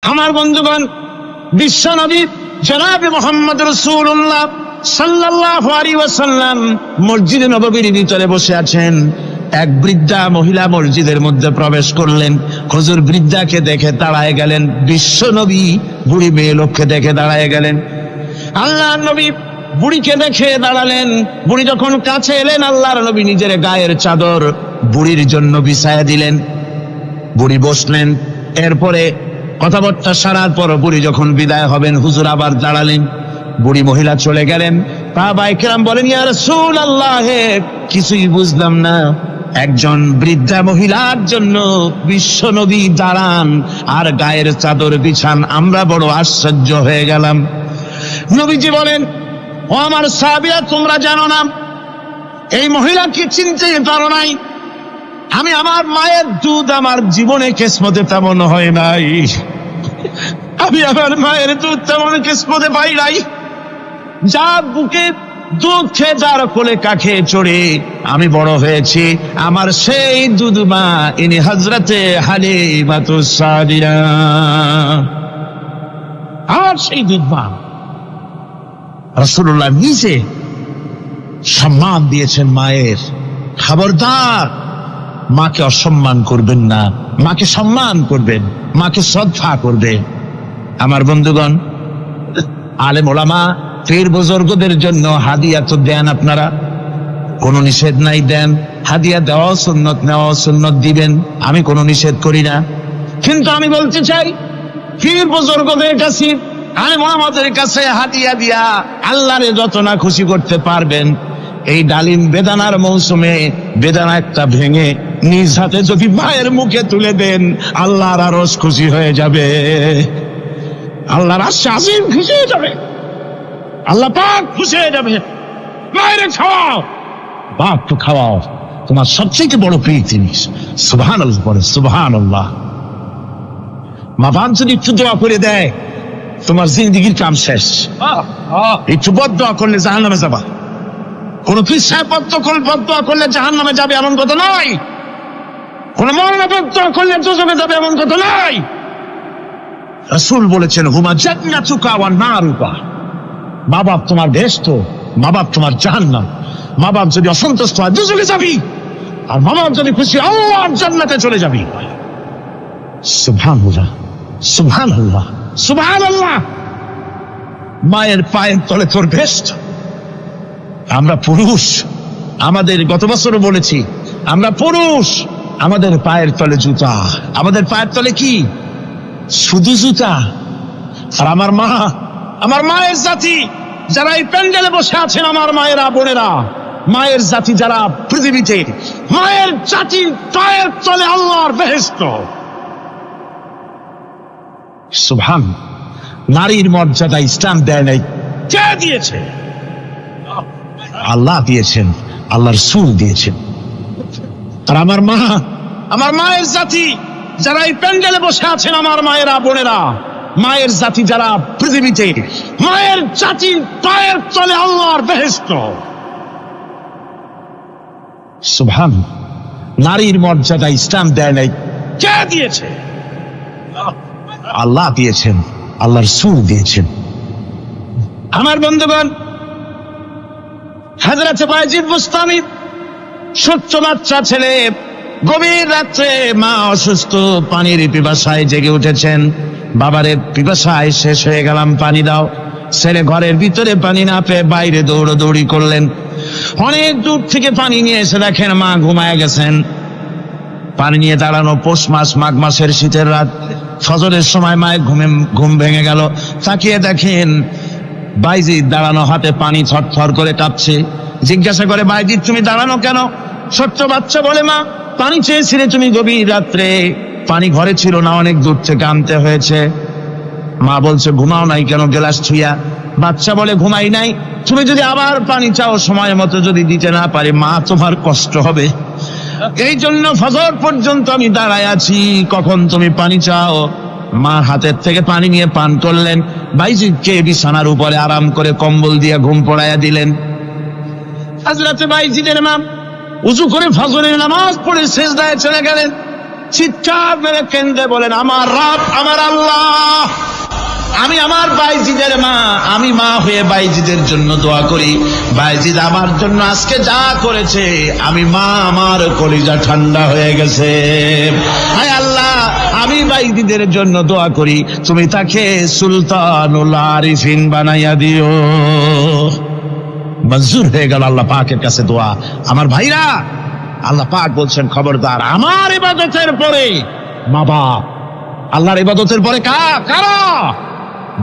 আমার বন্ধুগণ, বিশ্বনবী জনাবে মুহাম্মদ রাসূলুল্লাহ সাল্লাল্লাহু আলাইহি ওয়াসাল্লাম মসজিদে নববীর ভিতরে বসে আছেন। এক বৃদ্ধা মহিলা মসজিদের মধ্যে প্রবেশ করলেন। হুজুর বৃদ্ধাকে দেখে দাঁড়ায় গেলেন, বিশ্বনবী বুড়ি মেয়ে লোককে দেখে দাঁড়ায় গেলেন। আল্লাহর নবী বুড়িকে দেখে দাঁড়ালেন। বুড়ি যখন কাছে এলেন, আল্লাহর নবী নিজের গায়ের চাদর বুড়ির জন্য বিছায়া দিলেন। বুড়ি বসলেন। এরপরে কথাবার্তা সারার পর বুড়ি যখন বিদায় হবেন, হুজুর আবার দাঁড়ালেন। বুড়ি মহিলা চলে গেলেন। সাহাবায়ে কেরাম বলেন, ইয়া রাসূলুল্লাহ, কিছুই বুঝলাম না, একজন বৃদ্ধা মহিলার জন্য বিশ্বনবী দাঁড়ান আর গায়ের চাদর বিছান, আমরা বড় আশ্চর্য হয়ে গেলাম। নবীজি বলেন, ও আমার সাহাবীরা, তোমরা জানো না এই মহিলাকে চিনতে পারো নাই? আমি আমার মায়ের দুধ আমার জীবনে কিসমতে তেমন হয় নাই, আমি আমার মায়ের দুধ তেমন কিসমতে পাই নাই। যার বুকে দুধ খেয়ে, যার কোলে কাখে চড়ে আমি বড় হয়েছি, আমার সেই দুধ মা ইনি হযরতে হালিমাতুস সাদিয়া, আর সেই দুধ মা। রাসূলুল্লাহ নিজে সম্মান দিয়েছেন মায়ের। খবরদার, মাকে অসম্মান করবেন না, মাকে সম্মান করবেন, মাকে শ্রদ্ধা করবেন। আমার বন্ধুগণ, আলেম ওলামা পীর বুজুর্গদের জন্য হাদিয়া তো দেন, আপনারা কোনো নিষেধ নাই, দেন। হাদিয়া দেওয়া সুন্নত, নেওয়া সুন্নত, দিবেন, আমি কোনো নিষেধ করি না। কিন্তু আমি বলতে চাই, পীর বুজুর্গদের কাছে, আলেম ওলামাদের কাছে হাদিয়া দিয়া আল্লাহরে যত না খুশি করতে পারবেন, এই ডালিম বেদানার মৌসুমে বেদানা একটা ভেঙে নিজ হাতে যদি মায়ের মুখে তুলে দেন, আল্লাহর আরশ খুশি হয়ে যাবে, আল্লাহর আরশ আজিম খুশি হয়ে যাবে, আল্লাহ পাক খুশি হয়ে যাবে। মায়ের খাওয়াও, বাপ তো খাওয়াও, তোমার সবচেয়ে বড় প্রিয় জিনিস। সুবহানাল্লাহ বলে, সুবহানাল্লাহ। মা বাপ যদি একটু দোয়া করে দেয়, তোমার জিন্দেগির কাম শেষ। একটু বদদোয়া করলে জাহান্নামে যাবা। কোন পীর সাহেব বদদোয়া করলে জাহান্নামে যাবে এমন কথা নয়, কোন মওলানা বদদোয়া করলে দোজখে যাবে এমন কথা নয়। রাসূল বলেছেন, হুমা জান্নাতুকা ওয়া নারুকা, মা বাপ তোমার বেহেশত, মা বাপ তোমার জাহান্নাম। মা বাপ যদি অসন্তুষ্ট হয়, দোজখে যাবি, আর মা বাপ যদি খুশি, আল্লাহর জান্নাতে চলে যাবি। সুবহানাল্লাহ, সুবহানাল্লাহ, সুবহানাল্লাহ। মায়ের পায়ের তলে তোর বেহেশত। আমরা পুরুষ, আমাদের গত বছরও বলেছি, আমরা পুরুষ, আমাদের পায়ের তলে জুতা, আমাদের পায়ের তলে কি? শুধু জুতা। আর আমার মা, আমার মায়ের জাতি যারা এই প্যান্ডেলে বসে আছেন, আমার মায়েরা, বোনেরা, মায়ের জাতি যারা পৃথিবীতে, মায়ের জাতির পায়ের তলে আল্লাহর বেহেশত। সুবহান। নারীর মর্যাদা ইসলাম দেয় নাই, কে দিয়েছে? আল্লাহ দিয়েছেন, আল্লাহ রাসূল দিয়েছেন। আর আমার মা, আমার মায়ের জাতি যারা এই প্যান্ডেলে বসে আছেন, আমার মায়েরা, বোনেরা, মায়ের জাতি যারা পৃথিবীতে, মায়ের জাতির পায়ের তলে আল্লাহর বেহেশত। সুবহান। নারীর মর্যাদা ইসলাম দেয় নাই, কে দিয়েছে? আল্লাহ দিয়েছেন, আল্লাহ রাসূল দিয়েছেন। আমার বন্ধুগণ, হযরত বায়জিদ বুস্তামি, ছোট্ট বাচ্চা ছেলে, গভীর রাত্রে মা অসুস্থ, পানির পিপাসায় জেগে উঠেছেন। বাবারে, পিপাসায় শেষ হয়ে গেলাম, পানি দাও। ছেলে ঘরের ভিতরে পানি না পেয়ে বাইরে দৌড়াদৌড়ি করলেন। অনেক দূর থেকে পানি নিয়ে এসে দেখেন মা ঘুমায় গেছেন। পানি নিয়ে দাঁড়ানো পৌষ মাস, মাঘ মাসের শীতের রাত, ফজরের সময় মায়ের ঘুম ভেঙে গেল। তাকিয়ে দেখেন বাইজিদ দাঁড়ানো, হাতে পানি থরথর করে কাঁপছে। জিজ্ঞাসা করে, বাইজিদ তুমি দাঁড়ানো কেন? ছোট্ট বাচ্চা বলে, মা পানি চেয়েছিলে তুমি গভীর রাত্রে, পানি ঘরে ছিল না, অনেক দূর থেকে আনতে হয়েছে। মা বলছে, ঘুমাও নাই কেন গ্লাস ছুঁয়া? বাচ্চা বলে, ঘুমাই নাই, তুমি যদি আবার পানি চাও, সময় মতো যদি দিতে না পারি, মা তোমার কষ্ট হবে, এই জন্য ফজর পর্যন্ত আমি দাঁড়ায় আছি, কখন তুমি পানি চাও। মা হাতের থেকে পানি নিয়ে পান করলেন। বাইজিদকে বিছানার উপরে আরাম করে কম্বল দিয়ে ঘুম পড়াইয়া দিলেন। হযরত বাইজিদের মা উযু করে ফজরের নামাজ পড়ে সিজদায় চলে গেলেন। চিৎকার মেরে কেন্দ্রে বলেন, আমার রব, আমার আল্লাহ, আমি আমার বাইজিদের মা, আমি মা হয়ে বাইজিদের জন্য দোয়া করি। বাইজিদ আমার জন্য আজকে যা করেছে, আমি মা, আমার কলিজা ঠান্ডা হয়ে গেছে। হায় আল্লাহ, আমি বাইজিদের জন্য দোয়া করি, তুমি তাকে সুলতানুল আরিফিন বানাইয়া দিও। মঞ্জুর হয়ে গেল আল্লাহ পাকের কাছে দোয়া। আমার ভাইরা, আল্লাহ পাক বলছেন, খবরদার, আমার ইবাদতের পরে মা বাপ, আল্লাহর ইবাদতের পরে কারা?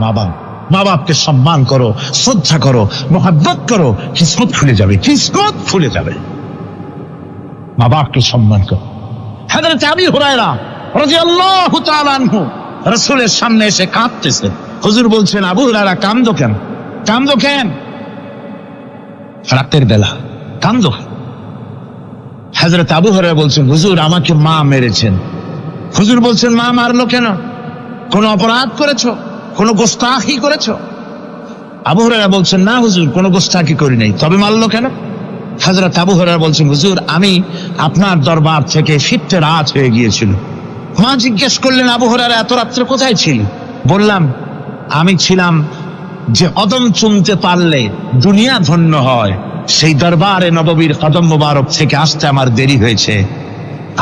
মা বাপ। মা বাপকে সম্মান করো, শ্রদ্ধা করো, মোহাব্বত করো, কিসমত খুলে যাবে, কিসমত খুলে যাবে। মা বাপকে সম্মান করো। হযরত আবু হুরায়রা রাদিয়াল্লাহু তাআলা আনহু রাসূলের সামনে এসে কাঁদতেছে। হুজুর বলছেন, আবু হুরায়রা কান্দো কেন? কান্দো কেন? রাতের বেলা কান্দো। হযরত আবু হুরায়রা বলছেন, হুজুর আমাকে মা মেরেছেন। হুজুর বলছেন, মা মারলো কেন? কোন অপরাধ করেছো? কোন গোস্তাখি করেছো? আবু হুরায়রা বলছেন, না হুজুর, কোন গোস্তাখি করি নাই, তবে মারলো কেন? হযরত আবু হুরায়রা বলছেন, হুজুর আমি আপনার দরবার থেকে ফিরতে রাত হয়ে গিয়েছিল। মা জিজ্ঞেস করলেন, আবু হুরায়রা এত রাত্রে কোথায় ছিল? বললাম, আমি ছিলাম যে কদম চুমতে পারলে দুনিয়া ধন্য হয়, সেই দরবারে নববীর কদম মোবারক থেকে আসতে আমার দেরি হয়েছে।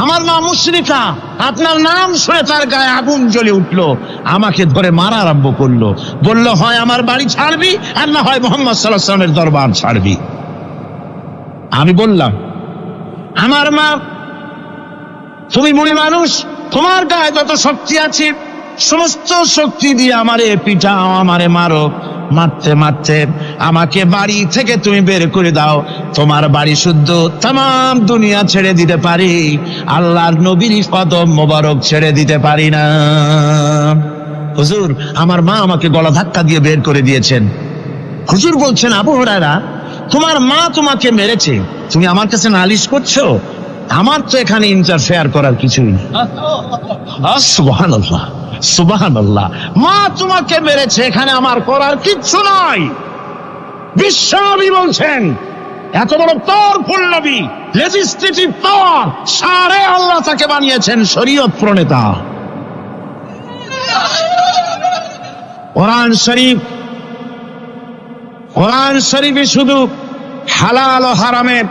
আমার মা মুশরিকা, আপনার নাম শুনে তার গায়ে আগুন জ্বলে উঠলো, আমাকে ধরে মারা আরম্ভ করলো, বলল, হয় আমার বাড়ি ছাড়বি, আর না হয় মুহাম্মদ সাল্লাল্লাহু আলাইহি ওয়াসাল্লামের দরবার ছাড়বি। আমি বললাম, আমার মা, তুমি বুড়ি মানুষ, তোমার গায়ে যত শক্তি আছে সমস্ত শক্তি দিয়ে আমারে পিটাও, আমারে মারো, মারতে মারতে আমাকে বাড়ি থেকে তুমি বের করে দাও। তোমার বাড়ি শুদ্ধ, তাম দুনিয়া ছেড়ে দিতে পারি, আল্লাহর নবীর কদম মোবারক ছেড়ে দিতে পারি না। হুজুর, আমার মা আমাকে গলা ধাক্কা দিয়ে বের করে দিয়েছেন। হুজুর বলছেন, আবু হুরায়রা, তোমার মা তোমাকে মেরেছে, তুমি আমার কাছে নালিশ করছো? আমার তো এখানে ইন্টারফেয়ার করার কিছুই নেই। সুবহানাল্লাহ, সুবহানাল্লাহ, মা তোমাকে মেরেছে, এখানে আমার করার কিচ্ছু নাই। বিশ্বনবী বলছেন, এত বড় পাওয়ারফুল নবী, লেজিসলেটিভ পাওয়ার, সারে আল্লাহ তাকে বানিয়েছেন শরীয়ত প্রণেতা। কোরআন শরীফে শুধু হালাল ও হারামের,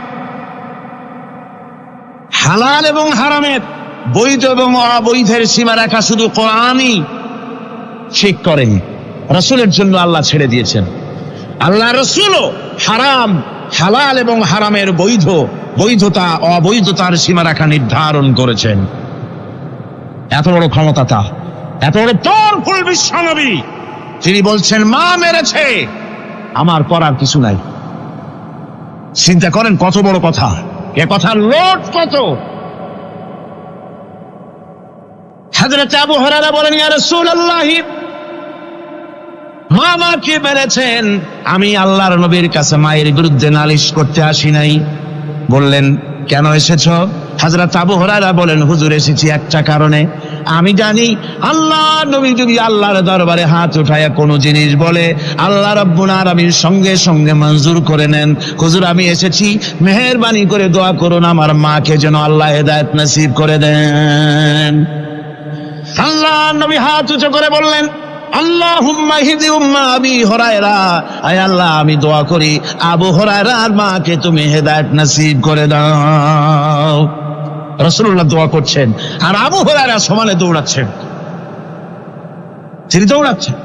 হালাল এবং হারামের, বৈধ এবং অবৈধের সীমা রেখা শুধু কোরআনই ঠিক করেনি, রাসূলের জন্য আল্লাহ ছেড়ে দিয়েছেন। আল্লাহ রাসূলও হারাম, হালাল এবং হারামের বৈধতা অবৈধতার সীমারেখা নির্ধারণ করেছেন। এত বড় ক্ষমতা তার, এত বড় পাওয়ারফুল বিশ্বনবী, তিনি বলছেন, মা মেরেছে, আমার করার কিছু নাই। চিন্তা করেন কত বড় কথা, এ কথার লোড কত। হযরত আবু হুরায়রা বলেন, ইয়া রাসূলুল্লাহ, মা আমাকে মেরেছেন, আমি আল্লাহর নবীর কাছে মায়ের বিরুদ্ধে নালিশ করতে আসি নাই। বললেন, কেন এসেছ? হযরত আবু হুরায়রা বলেন, হুজুর এসেছি একটা কারণে, আমি জানি আল্লাহ নবী যদি আল্লাহর দরবারে হাত উঠায় কোন জিনিস বলে, আল্লাহ রাব্বুল আলামিন সঙ্গে সঙ্গে মঞ্জুর করে নেন। হুজুর আমি এসেছি, মেহেরবানি করে দোয়া করুন আমার মাকে যেন আল্লাহ হেদায়েত নসিব করে দেন। আল্লাহ নবী হাত উঁচু করে বললেন, আল্লাহুম্মা হিদি উম্মা আবি হুরায়রা, আয় আল্লাহ আমি দোয়া করি আবু হুরায়রার মাকে তুমি হেদায়েত নসিব করে দাও। রাসূলুল্লাহ দোয়া করছেন আর আবু হুরায়রা সমানে দৌড়াচ্ছেন। তিনি দৌড়াচ্ছেন,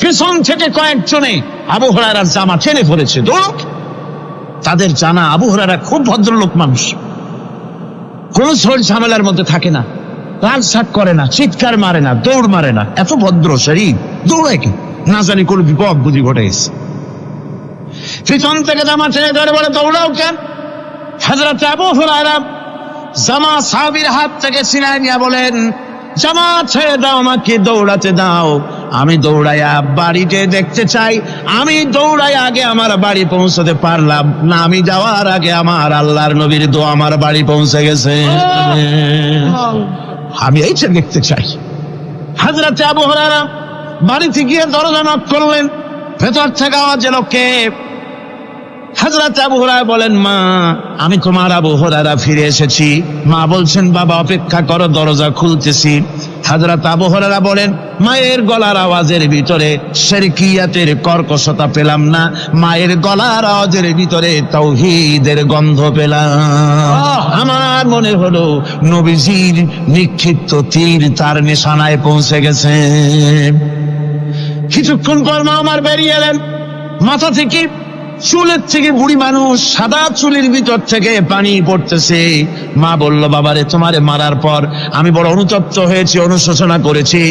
পিছন থেকে কয়েকজনে আবু হুরায়রার জামা টেনে ধরেছে, দৌড়। তাদের জানা আবু হুরায়রা খুব ভদ্রলোক মানুষ, কোন ঝড় ঝামেলার মধ্যে থাকে না, লাল শাক করে না, চিৎকার মারে না, দৌড় মারে না, এত ভদ্র শরীর, দৌড়ায় কি? না জানি কোন বিপদ বুঝি ঘটে গেছে। পিছন থেকে জামা টেনে ধরে বলে, দৌড়াও কেন? হযরত আবু হুরায়রা জামা সাহাবীর হাত থেকে ছিনায় নিয়ে বলেন, জামা ছেড়ে দাও, আমাকে দৌড়াতে দাও, আমি দৌড়াইয়া বাড়িতে দেখতে চাই, আমি দৌড়াই আগে আমার বাড়ি পৌঁছতে পারলাম না, আমি যাওয়ার আগে আমার আল্লাহর নবীর দোয়া আমার বাড়ি পৌঁছে গেছে, আমি এইটা দেখতে চাই। হযরত আবু হুরায়রা বাড়িতে গিয়ে দরজা নক করলেন, ভেতর থেকে আওয়াজ এলো, কে? হযরত আবু হুরায়রা বলেন, মা আমি তোমার আবু হুরায়রা ফিরে এসেছি। মা বলছেন, বাবা অপেক্ষা করো, দরজা খুলতেছি। হযরত আবু হুরায়রা বলেন, মায়ের গলার আওয়াজের ভিতরে শিরকিয়াতের কর্কশতা পেলাম না, মায়ের গলার আওয়াজের ভিতরে তাওহীদের গন্ধ পেলাম। আমার মনে হলো নবীজির নিক্ষিপ্ত তীর তার নিশানায় পৌঁছে গেছে। কিছুক্ষণ পর মা আমার বেরিয়ে এলেন। মাথা থেকে, চুলের থেকে, বুড়ি মানুষ, সাদা চুলের ভিতর থেকে পানি পড়তেছে। মা বলল, বাবারে তোমারে মারার পর আমি বড় অনুতপ্ত হয়েছি, অনুশোচনা করেছি,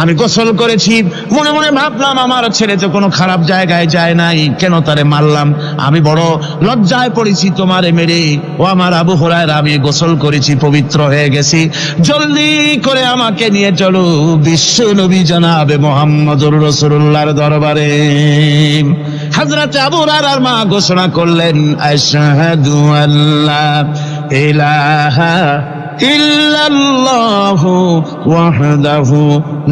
আমি গোসল করেছি। মনে মনে ভাবলাম আমার ছেলে তো কোনো খারাপ জায়গায় যায় নাই, কেন তারে মারলাম? আমি বড় লজ্জায় পড়েছি তোমারে মেরে। ও আমার আবু হুরায়রা, আমি গোসল করেছি, পবিত্র হয়ে গেছি, জলদি করে আমাকে নিয়ে চলো বিশ্ব নবী জনাবে মুহাম্মদুর রাসূলুল্লাহর দরবারে। হযরত আবু হুরায়রার মা ঘোষণা করলেন, আশহাদু আল্লা ইলাহা ইল্লাল্লাহু ওয়াহদাহু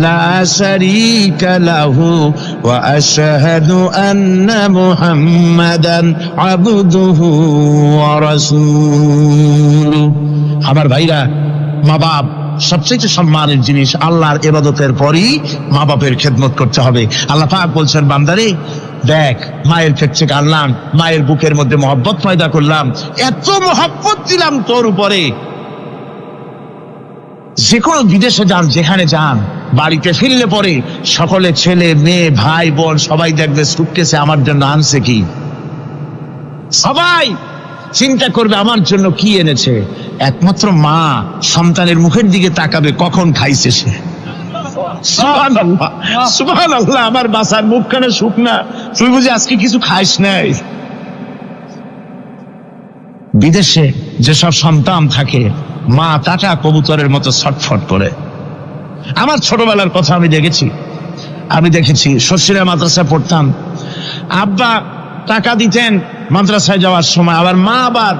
লা শারীকা লাহু ওয়া আশহাদু আন্না মুহাম্মাদান আবদুহু ওয়া রাসূলুহু। আমার ভাইরা, মা বাপ সবচেয়ে সম্মানের জিনিস। আল্লাহর ইবাদতের পরই মা বাপের খেদমত করতে হবে। আল্লাহ পাক বলছেন, বান্দারে দেখ, মায়ের পেট থেকে আনলাম, মায়ের বুকের মধ্যে মহব্বত পয়দা করলাম, এত মহব্বত দিলাম তোর উপরে, যে কোনো বিদেশে যান, যেখানে যান, বাড়িতে ফিরলে পরে সকলে, ছেলে মেয়ে ভাই বোন সবাই দেখবে সুটকেসে আমার জন্য আনছে কি। সবাই চিন্তা করবে আমার জন্য কি এনেছে। একমাত্র মা সন্তানের মুখের দিকে তাকাবে, কখন খাইছে সে। সুবহানাল্লাহ, সুবহানাল্লাহ। আমার বাসার মুখখানে শুকনা, তুই বুঝি আজকে কিছু খাইস নাই। বিদেশে যেসব সন্তান থাকে, মা টাটা কবুতরের মতো ছটফট করে। আমার ছোটবেলার কথা আমি দেখেছি শ্বশুরা মাদ্রাসায় পড়তাম, আব্বা টাকা দিতেন মাদ্রাসায় যাওয়ার সময়, আবার মা আবার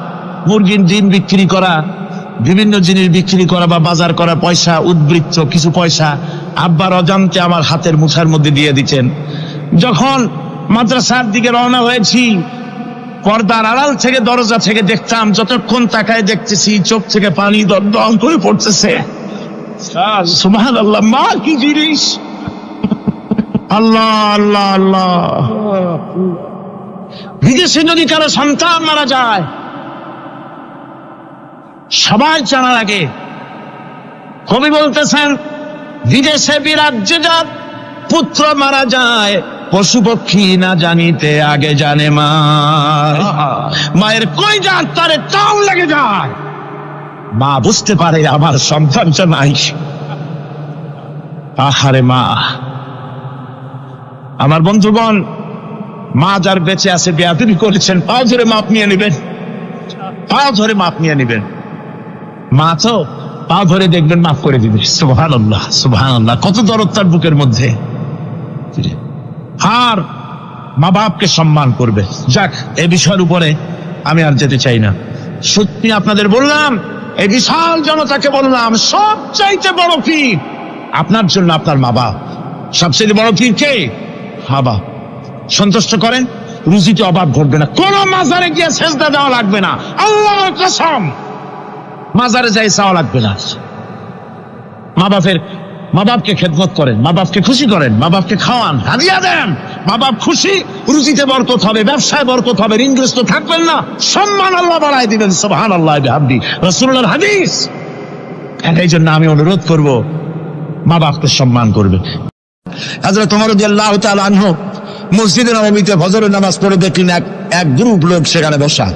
মুরগির ডিম বিক্রি করা, বিভিন্ন জিনিস বিক্রি করা বা বাজার করা পয়সা, উদ্বৃত্ত কিছু পয়সা আব্বার অজান্তে আমার হাতের মুঠার মধ্যে দিয়ে দিতেন। যখন মাদ্রাসার দিকে রওনা হয়েছি, পর্দার আড়াল থেকে, দরজা থেকে দেখতাম, যতক্ষণ তাকায় দেখতেছি চোখ থেকে পানি দরদর করে পড়তেছে। সুবহানাল্লাহ, মা কি জিনিস! আল্লাহ আল্লাহ আল্লাহ। বিদেশে যদি কারো সন্তান মারা যায়, সবাই জানার আগে কবি বলতেছেন, বিদেশে বিরাজ্যে যার পুত্র মারা যায়, পশু পক্ষী না জানিতে আগে জানে মা। মায়ের কই যান তারে টান লেগে যায়, মা বুঝতে পারে আমার সন্তানটা নাই। আহারে মা! আমার বন্ধুগণ, মা যার বেঁচে আছে, বেয়াদবি করেছেন, পাও ধরে মাপ নিয়ে নেবেন, পাও ধরে মাপ নিয়ে নেবেন। মা তো পাও ধরে দেখবেন, মাফ করে দিবে। সুবহানাল্লাহ, সুবহানাল্লাহ। কত দরদ তার বুকের মধ্যে। আর মা বাপকে সম্মান করবে। যাক, এই বিষয়ের উপরে আমি আর যেতে চাই না। সত্যি আপনাদের বললাম, এই বিশাল জনতাকে বললাম, সবচাইতে বড় পীর আপনার জন্য আপনার মা বাপ। সবচেয়ে বড় পীর কে? মা বাপ। সন্তুষ্ট করেন, রুজিতে অভাব ঘটবে না, কোন মাজারে গিয়ে সেজদা দেওয়া লাগবে না, আল্লাহর কসম, মাজারে যাই চাওয়া লাগবে না। মা বাপকে খেদমত করেন, মা বাপকে খুশি করেন, মা বাপকে খাওয়ান, হাদিয়া দেন, মা বাপ খুশি, রুজিতে বরকত হবে, ব্যবসায় বরকত হবে, ঋণগ্রস্ত থাকবেন না, সম্মান আল্লাহ বাড়ায় দিবেন। সুবহানাল্লাহ বিহামদি, রাসূলুল্লাহর হাদিস। এই জন্য আমি অনুরোধ করব, মা বাপকে সম্মান করবে। হযরত ওমর রাদিয়াল্লাহু তাআলা আনহু মসজিদে নববীতে ফজরের নামাজ পড়ে দেখলেন এক গ্রুপ লোক সেখানে বসা।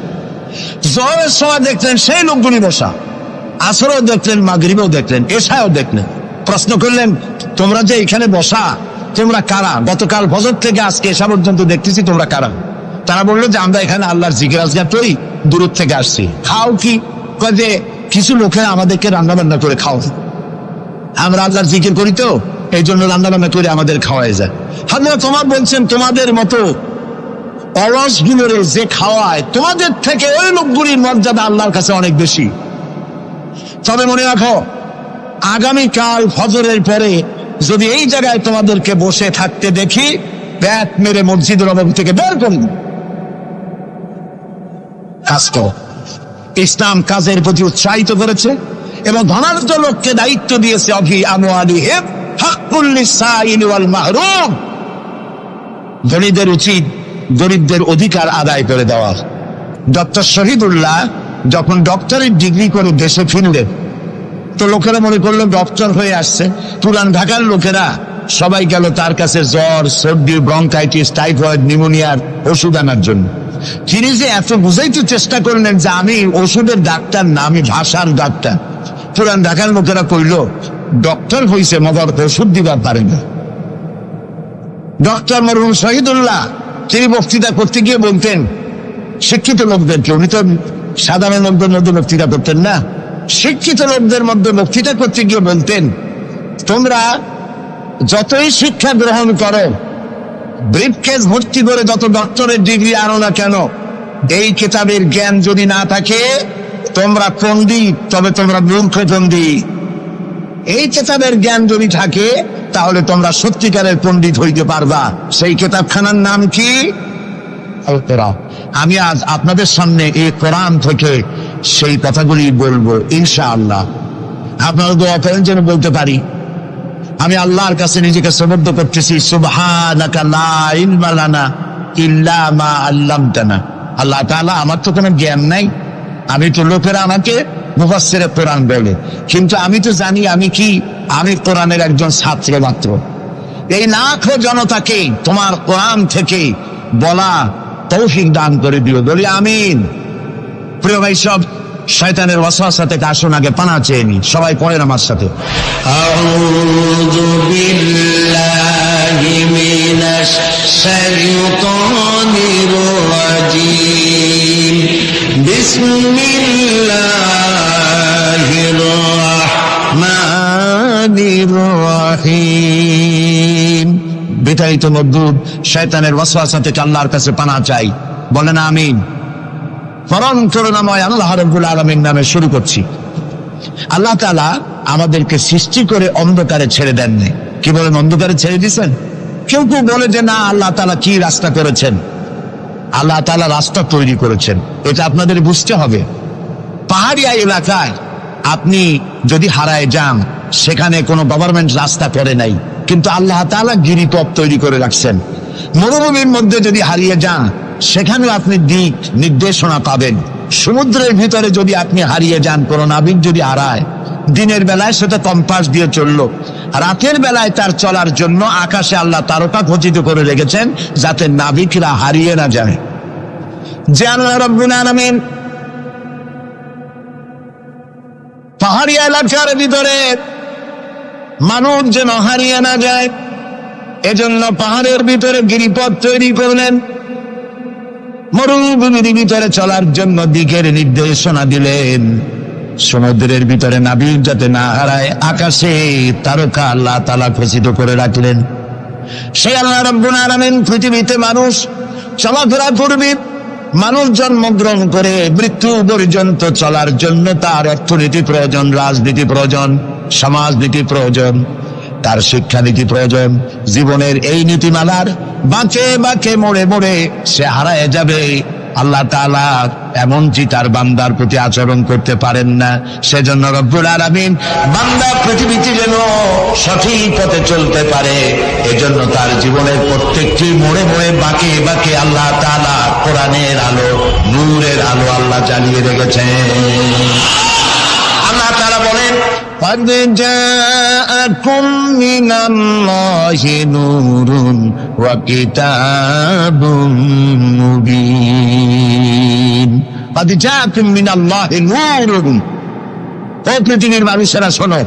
জোহরের সময় দেখলেন সেই লোকগুলি বসা, আসরেও দেখলেন, মাগরিবেও দেখলেন, এশায়ও দেখলেন। প্রশ্ন করলেন, তোমরা যে এখানে বসা, তোমরা কারা? গতকাল ফজর থেকে আজকে এশা পর্যন্ত দেখতেছি, তোমরা কারা? তারা বললো যে আমরা এখানে আল্লাহর জিকির আজগার করি, দূর থেকে আসছি। খাও কি? যে কিছু লোকেরা আমাদেরকে রান্না বান্না করে খাও, আমরা আল্লাহর জিকির করি তো এই জন্য রান্না বান্না করে আমাদের খাওয়াই যায়। হযরত ওমর বলছেন, তোমাদের মতো অলসগুলোরে যে খাওয়ায়, তোমাদের থেকে ওই লোকগুলির মর্যাদা আল্লাহর কাছে অনেক বেশি। তবে মনে রাখো, আগামীকাল ফজরের পরে যদি এই জায়গায় তোমাদেরকে বসে থাকতে দেখি, ব্যাট মেরে মসজিদ নববী থেকে বের করে দিই। কাজ করো। ইসলাম কাজের প্রতি উৎসাহিত করেছে এবং ধনাঢ্য লোককে দায়িত্ব দিয়েছে, অফি আমওয়ালিহিম হাক্কুল লিসাইল ওয়াল মাহরুম, ধনীদের উচিত গরিবদের অধিকার আদায় করে দেওয়া। ডক্টর শহীদুল্লাহ যখন ডক্টরের ডিগ্রি করে দেশে ফিরলেন, তো লোকেরা মনে করলো ডক্টর হয়ে আসছে। পুরান ঢাকার লোকেরা সবাই গেল তার কাছে জ্বর, সর্দি, ব্রঙ্কাইটিস, টাইফয়েড, নিউমোনিয়ার ওষুধ আনার জন্য। তিনি যে এত বুঝাইতে চেষ্টা করলেন যে আমি ওষুধের ডাক্তার না, আমি ভাষার ডাক্তার। পুরান ঢাকার লোকেরা কইল ডক্টর হইছে মগর ওষুধ দিবার পারে না। ডক্টর মরহুম শহীদুল্লাহ তিনি বক্তৃতা করতে গিয়ে বলতেন শিক্ষিত লোকদেরকে, উনি তো সাধারণ লোকদের মধ্যে বক্তৃতা করতেন না, শিক্ষিত লোকদের মধ্যে বক্তৃতা করতে গিয়ে বলতেন, তোমরা যতই শিক্ষা গ্রহণ করো, ব্রিফকেস ভর্তি করে যত ডক্টরের ডিগ্রি আনো না কেন, এই কিতাবের জ্ঞান যদি না থাকে তোমরা পণ্ডিত, তবে তোমরা মূর্খ পণ্ডিত। এই কিতাবের জ্ঞান যদি থাকে তাহলে তোমরা সত্যিকারের পণ্ডিত হইতে পারবা। সেই কিতাবখানার নাম কি? আল কোরআন। আমি আজ আপনাদের সামনে এই কোরআন থেকে সেই কথাগুলি বলবো ইনশাআল্লাহ। আপনারা দোয়া করেন যেন বলতে পারি। আমি আল্লাহর কাছে নিজেকে সমর্থ করতেছি, সুবহানাকা লা ইলমা লানা ইল্লা মা আল্লামতানা। আল্লাহ তাআলা, আমার তো কোনো জ্ঞান নাই, আমি তো লোকেরা আমাকে মুফাসসিরে কোরআন বলে, কিন্তু আমি তো জানি আমি কি, আমি কোরআনের একজন ছাত্র মাত্র। এই লাখো জনতাকে তোমার কোরআন থেকে বলা তৌফিক দান করে দিও, বলি আমিন। প্রিয় ভাই সব, শয়তানের ওয়াসওয়াসা থেকে আসুন আগে পানা চেয়ে নি। সবাই পড়েন আমার সাথে, আউযু বিল্লাহি মিনাশ শাইতানির রাজীম, বিসমিল্লাহির রাহমানির রাহিম। বিতাড়িত মজদুদ শয়তানের ওয়াসওয়াসা থেকে আল্লাহর কাছে পানা চাই, বলেন আমিন। পরম করুণাময় আল্লাহ রাব্বুল আলামিন নামে শুরু করছি। আল্লাহ তাআলা আমাদেরকে সৃষ্টি করে অন্ধকারে ছেড়ে দেননি। কি বলেন, অন্ধকারে ছেড়ে দিয়েছেন? কেউ কেউ বলে যে না, আল্লাহ তাআলা কি রাস্তা করেছেন? আল্লাহ তাআলা রাস্তা তৈরি করেছেন, এটা আপনাদের বুঝতে হবে। পাহাড়িয়া এলাকায় আপনি যদি হারায় যান, সেখানে কোনো গভর্নমেন্ট রাস্তা করে নাই, কিন্তু আল্লাহ তাআলা গিরিপথ তৈরি করে রাখছেন। মরুভূমির মধ্যে যদি হারিয়ে যান, সেখানেও আপনি দিক নির্দেশনা পাবেন। সমুদ্রের ভিতরে যদি আপনি হারিয়ে যান, কোন নাবিক যদি হারায়, দিনের বেলায় সেটা কম্পাস দিয়ে চললো, রাতের বেলায় তার চলার জন্য আকাশে আল্লাহ তারকা খচিত করে রেখেছেন, যাতে নাবিকরা হারিয়ে না যায়। যে আল্লাহ রাব্বুল আলামিন পাহাড়ি এলাকার ভিতরে মানুষ যেন হারিয়ে না যায়, এজন্য পাহাড়ের ভিতরে গিরিপথ তৈরি করলেন। মরুভূমির ভিতরে চলার জন্য দিকের নির্দেশনা দিলেন। সমুদ্রের ভিতরে নাবিক যাতে না হারায়, আকাশে তারকা আল্লাহ তাআলা খচিত করে রাখলেন। সেই আল্লাহ রাব্বুল আলামিন পৃথিবীতে মানুষ চলাফেরা করবে, মানুষ জন্মগ্রহণ করে মৃত্যু পর্যন্ত চলার জন্য তার অর্থনীতি প্রয়োজন, রাজনীতি প্রয়োজন, সমাজনীতি প্রয়োজন, তার শিক্ষানীতি প্রয়োজন। জীবনের এই নীতিমালার বাঁকে বাঁকে মোড়ে মোড়ে সে হারায় যাবে। আল্লাহ তাআলা এমনকি তার বান্দার প্রতি আচরণ করতে পারেন না। সেজন্য রব্বুল আলামিন বান্দা পৃথিবীতে যেন সঠিক পথে চলতে পারে, এজন্য তার জীবনের প্রত্যেকটি মোড়ে মোড়ে বাঁকে বাঁকে আল্লাহ তাআলা কোরআনের আলো, নূরের আলো আল্লাহ জ্বালিয়ে রেখেছেন। আল্লাহ তাআলা বলেন, قد جاءكم من الله نور وكتاب مبين। قد جاءكم من الله نور। ও পৃথিবীর মানুষেরা শোনো,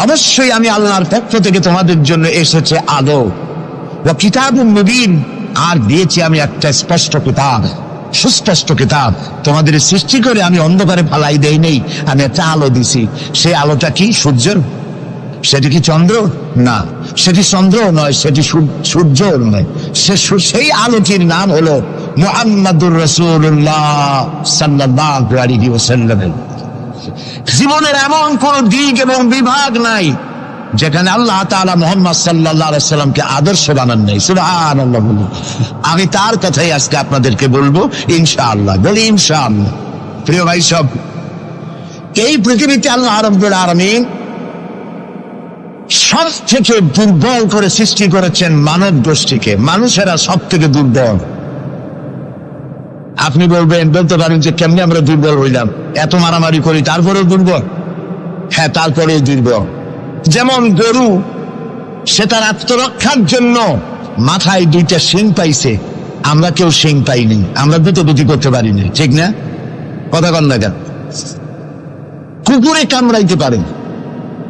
অবশ্যই আমি আল্লাহর পক্ষ থেকে তোমাদের জন্য এসেছে আলো, ওয়া কিতাবুম মুবিন, আর দিয়েছি আমি একটা স্পষ্ট কিতাব, সুস্পষ্ট কিতাব। তোমাদের সৃষ্টি করে আমি অন্ধকারে ফালাই দেই নেই, আমি একটা আলো দিছি। সেই আলোটা কি? সূর্য? সেটি কি চন্দ্র? না, সেটি চন্দ্র নয়, সেটি সূর্য নয়। সেই আলোটির নাম হলো মুহাম্মাদুর রাসূলুল্লাহ সাল্লাল্লাহু আলাইহি ওয়াসাল্লাম। জীবনের এমন কোন দিক এবং বিভাগ নাই যেখানে আল্লাহ তাআলা মুহাম্মদ সাল্লাল্লাহু আলাইহি সাল্লামকে আদর্শ বানান নাই। সুবহানাল্লাহ। আমি তার কথাই আজকে আপনাদেরকে বলবো ইনশাআল্লাহ। বলি ইনশাআল্লাহ। প্রিয় ভাই সব, এই পৃথিবীতে আল্লাহ রাব্বুল আলামিন সব থেকে দুর্বল করে সৃষ্টি করেছেন মানব গোষ্ঠীকে। মানুষেরা সব থেকে দুর্বল। আপনি বলতে পারেন যে কেমনি আমরা দুর্বল হইলাম, এত মারামারি করি তারপরেও দুর্বল? হ্যাঁ, তারপরেও দুর্বল। যেমন গরু, সে তার আত্মরক্ষার জন্য মাথায় 2টা শিং পাইছে, আমরা কেউ শিং পাইনি, আমরা দুটি করতে পারিনি, ঠিক না? কথা কন না কেন? কুকুরে কামড়াইতে পারে,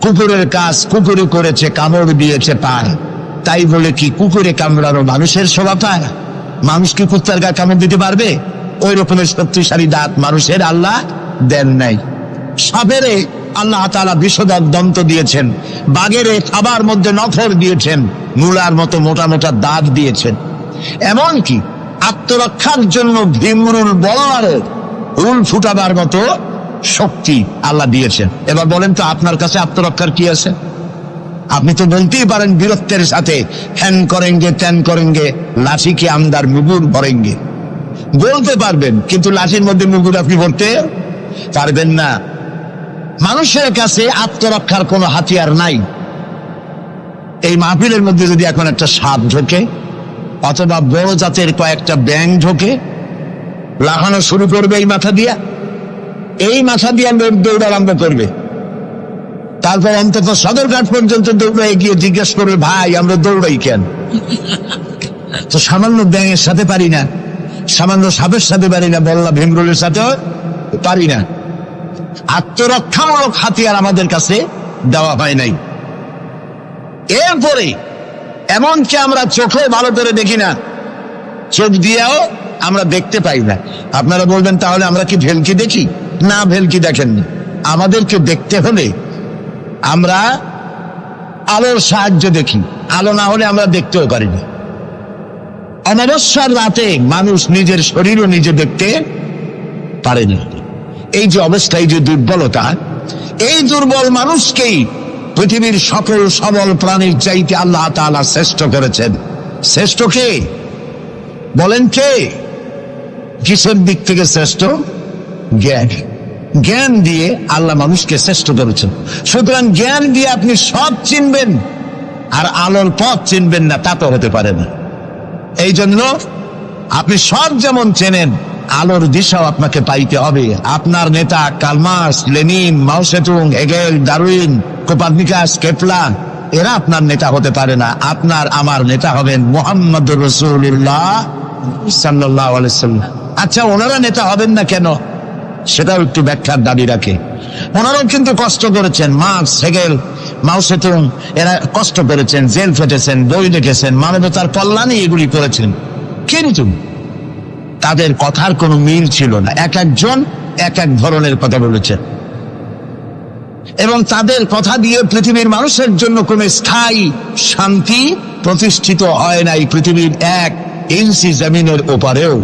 কুকুরের কাজ কুকুরে করেছে, কামড় দিয়েছে পায়, তাই বলে কি কুকুরে কামড়ানো মানুষের শোভা পায়? মানুষ কি কুত্তার গা কামড় দিতে পারবে? ওই রকমের শক্তিশালী দাঁত মানুষের আল্লাহ দেন নাই। সাপেরে আল্লাহ তাআলা বিষধর দন্ত দিয়েছেন, বাঘেরে খাবার মধ্যে নখর দিয়েছেন, মূলার মতো মোটা মোটা দাঁত দিয়েছেন। এমনকি আত্মরক্ষার জন্য ভীমরুল বলারের রুল ফুটাবার মতো শক্তি আল্লাহ দিয়েছেন। এবার বলেন তো আপনার কাছে আত্মরক্ষার কি আছে? আপনি তো বলতেই পারেন বীরত্বের সাথে, হ্যান করেঙ্গে ত্যান করেঙ্গে, লাঠি কি আমদার মুগুর ভরেঙ্গে, বলতে পারবেন, কিন্তু লাঠির মধ্যে মুগুর আপনি ভরতে পারবেন না। মানুষের কাছে আত্মরক্ষার কোনো হাতিয়ার নাই। এই মাহফিলের মধ্যে যদি এখন একটা সাপ ঢোকে অথবা বড় জাতের কয়েকটা ব্যাঙ ঢোকে, লাফানো শুরু করবে এই মাথা দিয়া, এই মাথা দিয়ে দৌড় আরম্ভ করবে। তারপর অন্তত সদরঘাট পর্যন্ত দৌড়াই গিয়ে জিজ্ঞেস করবে, ভাই আমরা দৌড়াই কেন? তো সামান্য ব্যাঙের সাথে পারি না, সামান্য সাপের সাথে পারি না, বললা ভীমরুলের সাথেও পারি না। আত্মরক্ষামূলক হাতিয়ার আমাদের কাছে দেওয়া হয় নাই। এরপরে এমনকি আমরা চোখে ভালো করে দেখি না, চোখ দিয়েও আমরা দেখতে পাই না। আপনারা বলবেন তাহলে আমরা কি ভেলকি দেখি? না, ভেলকি দেখেননি। আমাদেরকে দেখতে হলে আমরা আলোর সাহায্য দেখি, আলো না হলে আমরা দেখতেও পারি না। অমাবস্যার রাতে মানুষ নিজের শরীরও নিজে দেখতে পারে না। এই যে অবস্থা, এই যে দুর্বলতা, এই দুর্বল মানুষকেই পৃথিবীর সকল সবল প্রাণীর চাইতে আল্লাহ তাআলা শ্রেষ্ঠ করেছেন। শ্রেষ্ঠ কে বলেন? কে? কিসের দিক থেকে শ্রেষ্ঠ? জ্ঞান। জ্ঞান দিয়ে আল্লাহ মানুষকে শ্রেষ্ঠ করেছেন। সুতরাং জ্ঞান দিয়ে আপনি সব চিনবেন, আর আলোর পথ চিনবেন না, তা তো হতে পারে না। এই জন্য আপনি সব যেমন চেনেন, আলোর দিশাও আপনাকে পাইতে হবে। আপনার নেতা Karl Marx, Lenin, Mao Tsetung, Hegel, Darwin, Copernicus, Kepler, এরা আপনার নেতা হতে পারে না। আপনার আমার নেতা হবেন মুহাম্মদুর রাসূলুল্লাহ সাল্লাল্লাহু আলাইহি ওয়াসাল্লাম। আচ্ছা, ওনারা নেতা হবেন না কেন? সেটাও একটু ব্যাখ্যার দাবি রাখে। ওনারাও কিন্তু কষ্ট করেছেন। মার্কস, হেগেল, মাও সেতুং, এরা কষ্ট করেছেন, জেল খেটেছেন, বই লিখেছেন, মানবতার কল্যাণে এগুলি করেছেন। কিন্তু তাদের কথার কোনো মিল ছিল না। এক একজন এক এক ধরনের কথা বলেছেন, এবং তাদের কথা দিয়ে পৃথিবীর মানুষের জন্য কোনো স্থায়ী শান্তি প্রতিষ্ঠিত হয় নাই পৃথিবীর 1 ইঞ্চি জমিনের ওপারেও।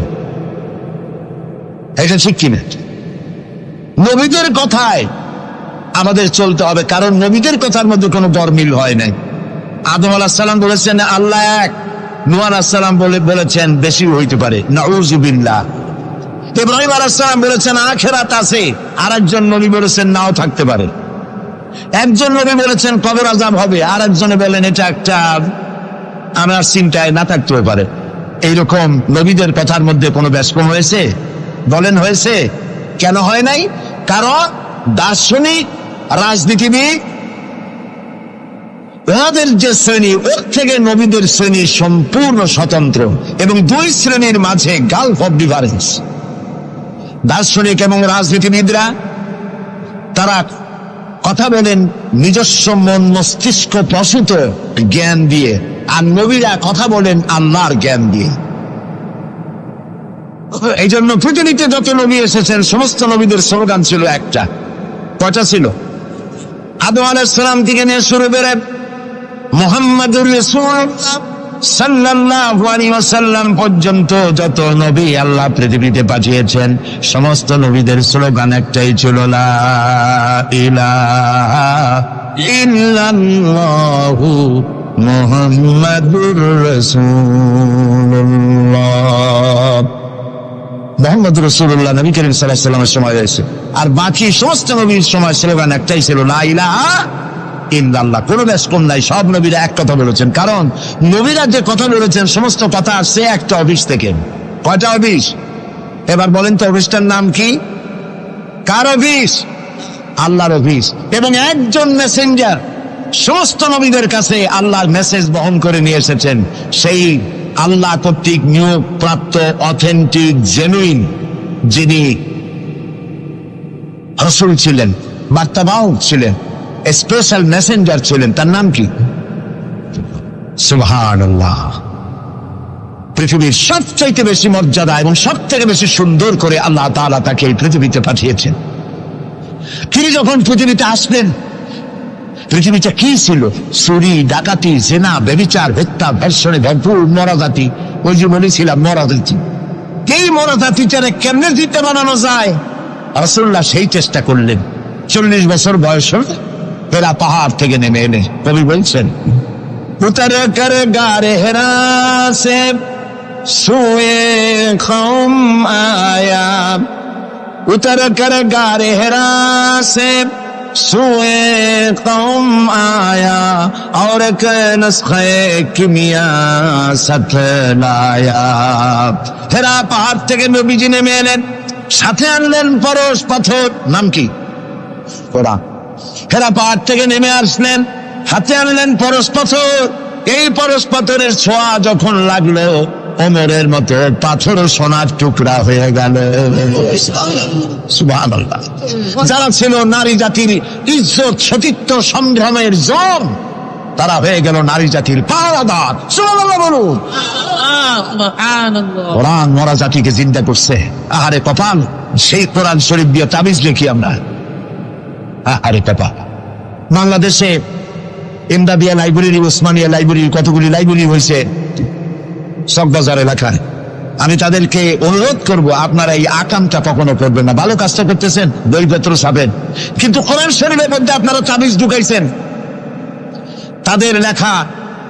এটা ঠিক কিনা? নবীদের কথায় আমাদের চলতে হবে, কারণ নবীদের কথার মধ্যে কোনো গরমিল হয় নাই। আদম আলাইহিস সালাম বলেছেন আল্লাহ এক, নূহ আলাইহিস সালাম বলেছেন বেশি হইতে পারে, নাউযুবিল্লাহ। ইব্রাহিম আলাইহিস সালাম বলেছেন আখিরাত আছে, আরেকজন নবী বলেছেন নাও থাকতে পারে। একজন নবী বলেছেন কবর আযাব হবে, আর একজনে বলেন এটা একটা আমার চিন্তায় না থাকতেও পারে। এইরকম নবীদের কথার মধ্যে কোনো ব্যস্কম হয়েছে? বলেন হয়েছে? কেন হয় নাই? কারণ দার্শনিক, রাজনীতিবিদ, ওদের যে শ্রেণী, ওর থেকে নবীদের শ্রেণী সম্পূর্ণ স্বতন্ত্র, এবং 2 শ্রেণীর মাঝে গালফ অফ ডিফারেন্স। দার্শনিক এবং রাজনীতিবিদরা তারা কথা বলেন নিজস্ব মন মস্তিষ্ক প্রসূত জ্ঞান দিয়ে, আর নবীরা কথা বলেন আল্লাহর জ্ঞান দিয়ে। এই জন্য পৃথিবীতে যত নবী এসেছেন সমস্ত নবীদের স্লোগান ছিল একটা। কয়টা ছিল? আদম আলাইহিস সালাম থেকে নিয়ে শুরু করে মুহাম্মাদুর রাসূলুল্লাহ সাল্লাল্লাহু আলাইহি ওয়াসাল্লাম পর্যন্ত যত নবী আল্লাহ পৃথিবীতে পাঠিয়েছেন সমস্ত নবীদের স্লোগান একটাই ছিল, লা ইলাহা ইল্লাল্লাহু মুহাম্মাদুর রাসূলুল্লাহ। মুহাম্মদুর রাসূলুল্লাহ নবী করিম সাল্লাল্লাহু আলাইহি ওয়াসাল্লামের সময় হয়েছে। আর বাকি সমস্ত নবীর সময় স্লোগান একটাই ছিল, লা ইলাহা ইল্লাল্লাহ। কোনো বেশ কম নাই, সব নবীরা এক কথা বলেছেন। কারণ নবীরা যে কথা বলেছেন সমস্ত কথা আসছে একটা অফিস থেকে। কয়টা অফিস? এবার বলেন তো অফিসটার নাম কি? কার অফিস? আল্লাহর অফিস। এবং একজন মেসেঞ্জার সমস্ত নবীদের কাছে আল্লাহর মেসেজ বহন করে নিয়ে এসেছেন, সেই আল্লাহ কর্তৃক নিয়োগ প্রাপ্ত অথেন্টিক জেনুইন যিনি রাসূল ছিলেন, বার্তাবাহক ছিলেন, স্পেশাল মেসেঞ্জার ছিলেন, তার নাম কি? সুবহানাল্লাহ। পৃথিবীর সবচাইতে বেশি মর্যাদা এবং সব থেকে বেশি সুন্দর করে আল্লাহ তাআলা তাকে এই পৃথিবীতে পাঠিয়েছেন। তিনি যখন পৃথিবীতে আসলেন, পৃথিবীটা কি ছিল? চুরি, ডাকাতি, জেনা, ব্যভিচার, হত্যা, ধর্ষণে ভরপুর মরাজাতি। ওই যে বলেছিলাম মরাজাতি, এই মরাজাতিটারে কেমনে জিতে বানানো যায়, রাসূলুল্লাহ সেই চেষ্টা করলেন। 40 বছর বয়স পেরা পাহাড় থেকে নেমে এনে কবি বলছেন, উতর কর গারে হেরা সে সুয়ে কওম আয়া, উতর কর গারে হেরা সে সুয়ে কওম আয়া, और एक नुस्खे किमिया साथ लाया। হেরা পাহাড় থেকে নবীজি নেমে এলেন, সাথে আনলেন পরশ পাথর, নাম কি? কোরআন। হেরা পাহাড় থেকে নেমে আসলেন, হাতে আনলেন পরশ পাথর। এই পরশ পাথরের ছোঁয়া যখন লাগলো, ওমরের মতো পাথর সোনার টুকরা হয়ে গেল। সুবহানাল্লাহ। যারা ছিল নারী জাতির ইজ্জত, সতীত্ব, সংগ্রামের জম, তারা হয়ে গেল নারী জাতির পাহারাদার। সুবহানাল্লাহ বলুন। কোরআন মরা জাতিকে জিন্দা করছে। আহারে কপাল, সেই কোরআন শরীফ দিয়ে তাবিজ লিখি আমরা। আরে কপাল। বাংলাদেশে এমদাদিয়া লাইব্রেরি, ওসমানিয়া লাইব্রেরি, কতগুলি লাইব্রেরি হয়েছে চকবাজার এলাকায়। আমি তাদেরকে অনুরোধ করব, আপনারা এই আকামটা কখনো করবেন না। ভালো কাজটা করতেছেন, দৈবত্র ছাপেন, কিন্তু কোরআন শরীফের মধ্যে আপনারা তাবিজ ঢুকাইছেন। তাদের লেখা,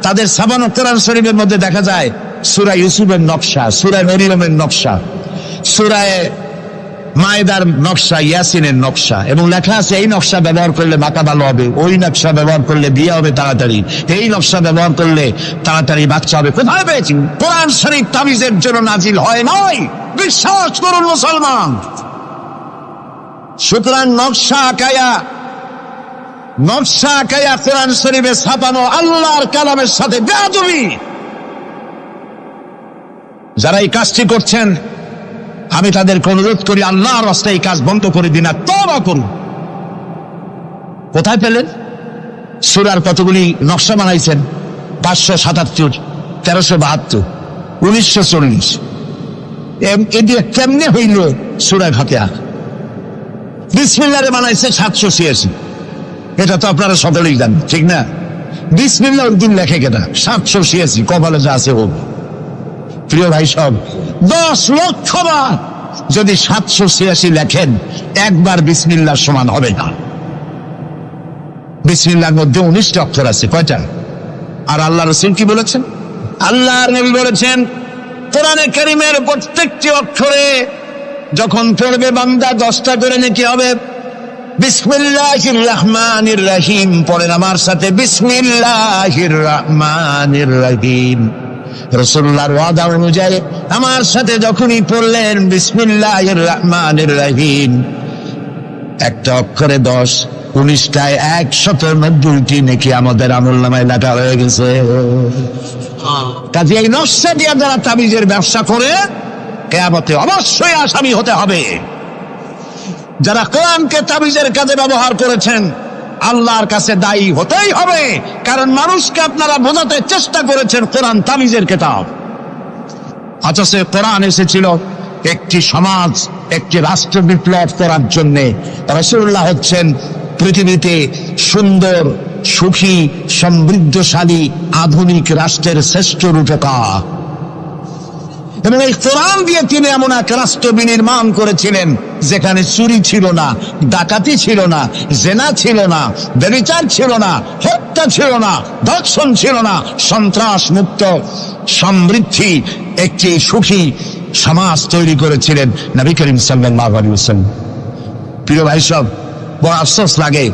তাদের ছাপানো কোরআন শরীফের মধ্যে দেখা যায় সূরা ইউসুফের নকশা, সূরা মরিয়মের নকশা, সূরা মায়েদার নকশা, ইয়াসিনের নকশা, এবং লেখা আছে এই নকশা ব্যবহার করলে মাথা ভালো হবে, ওই নকশা ব্যবহার করলে বিয়ে হবে তাড়াতাড়ি, এই নকশা ব্যবহার করলে তাড়াতাড়ি বাচ্চা হবে। কোথায় পেয়েছি? কোরআন শরীফ তাবিজের জন্য নাজিল হয় নয়, বিশ্বাস করুন মুসলমান। সুতরাং নকশা আঁকায়া কোরআন শরীফে ছাপানো আল্লাহর কালামের সাথে বেয়াদবি। যারা এই কাজটি করছেন, আমি তাদেরকে অনুরোধ করি, আল্লাহর রাস্তায় এই কাজ বন্ধ করে দিন, আর তওবা করুন। কোথায় পেলেন? সূরার কতগুলি নকশা বানাইছেন, 577, 1372, 1940। এদিকে কেমনে হইল সূরা ফাতিহা? বিসমিল্লাহরে বানাইছে 786। এটা তো আপনারা সকলেই জানেন, ঠিক না? বিসমিল্লাহ উর্দু লেখে কেনা 786, কপালে যা আছে হোক। প্রিয় ভাই সব, 10 লক্ষ বার যদি 786 লেখেন, একবার বিসমিল্লাহর সমান হবে না। বিসমিল্লাহর মধ্যে 19টা অক্ষর আছে। কয়টা? আর আল্লাহ রাসূল কি বলেছেন? আল্লাহর নবী বলেছেন, কোরআনে কারীমের প্রত্যেকটি অক্ষরে যখন পড়বে বান্দা 10টা করে নেকি হবে। বিসমিল্লাহির রহমানির রহিম পড়েন আমার সাথে, বিসমিল্লাহির রহমানির রহিম। রাসূলুল্লাহর ওয়াদা অনুযায়ী আমার সাথে যখনই পড়লেন বিসমিল্লাহির রহমানির রহিম, একটা অক্ষরে 10, 19টায় 190টি নেকি আমাদের আমলনামায় লেখা হয়ে গেছে। কাজে এই নকশা দিয়ে যারা তাবিজের ব্যবসা করে, কিয়ামতে অবশ্যই আসামি হতে হবে। যারা কোরআনকে তাবিজের কাজে ব্যবহার করেছেন, আল্লাহর কাছে দায়ী হতেই হবে। কারণ মানুষকে আপনারা বোঝাতে চেষ্টা করেছেন কোরআন তাবিজের কিতাব। অথচ কোরআন এসেছিল একটি সমাজ, একটি রাষ্ট্র বিপ্লব করার জন্য। রাসূলুল্লাহ হচ্ছেন পৃথিবীতে সুন্দর সুখী সমৃদ্ধশালী আধুনিক রাষ্ট্রের শ্রেষ্ঠ রূপকার। এবং এই কোরআন দিয়ে তিনি এমন এক রাষ্ট্র বিনির্মাণ করেছিলেন যেখানে চুরি ছিল না, ডাকাতি ছিল না, জেনা ছিল না, ব্যভিচার ছিল না, হত্যা ছিল না, ধর্ষণ ছিল না, সন্ত্রাস মুক্ত সমৃদ্ধি একটি সুখী সমাজ তৈরি করেছিলেন নবী করিম সাল্লাল্লাহু আলাইহি ওয়াসাল্লাম। প্রিয় ভাই সব, বড় আফসোস লাগে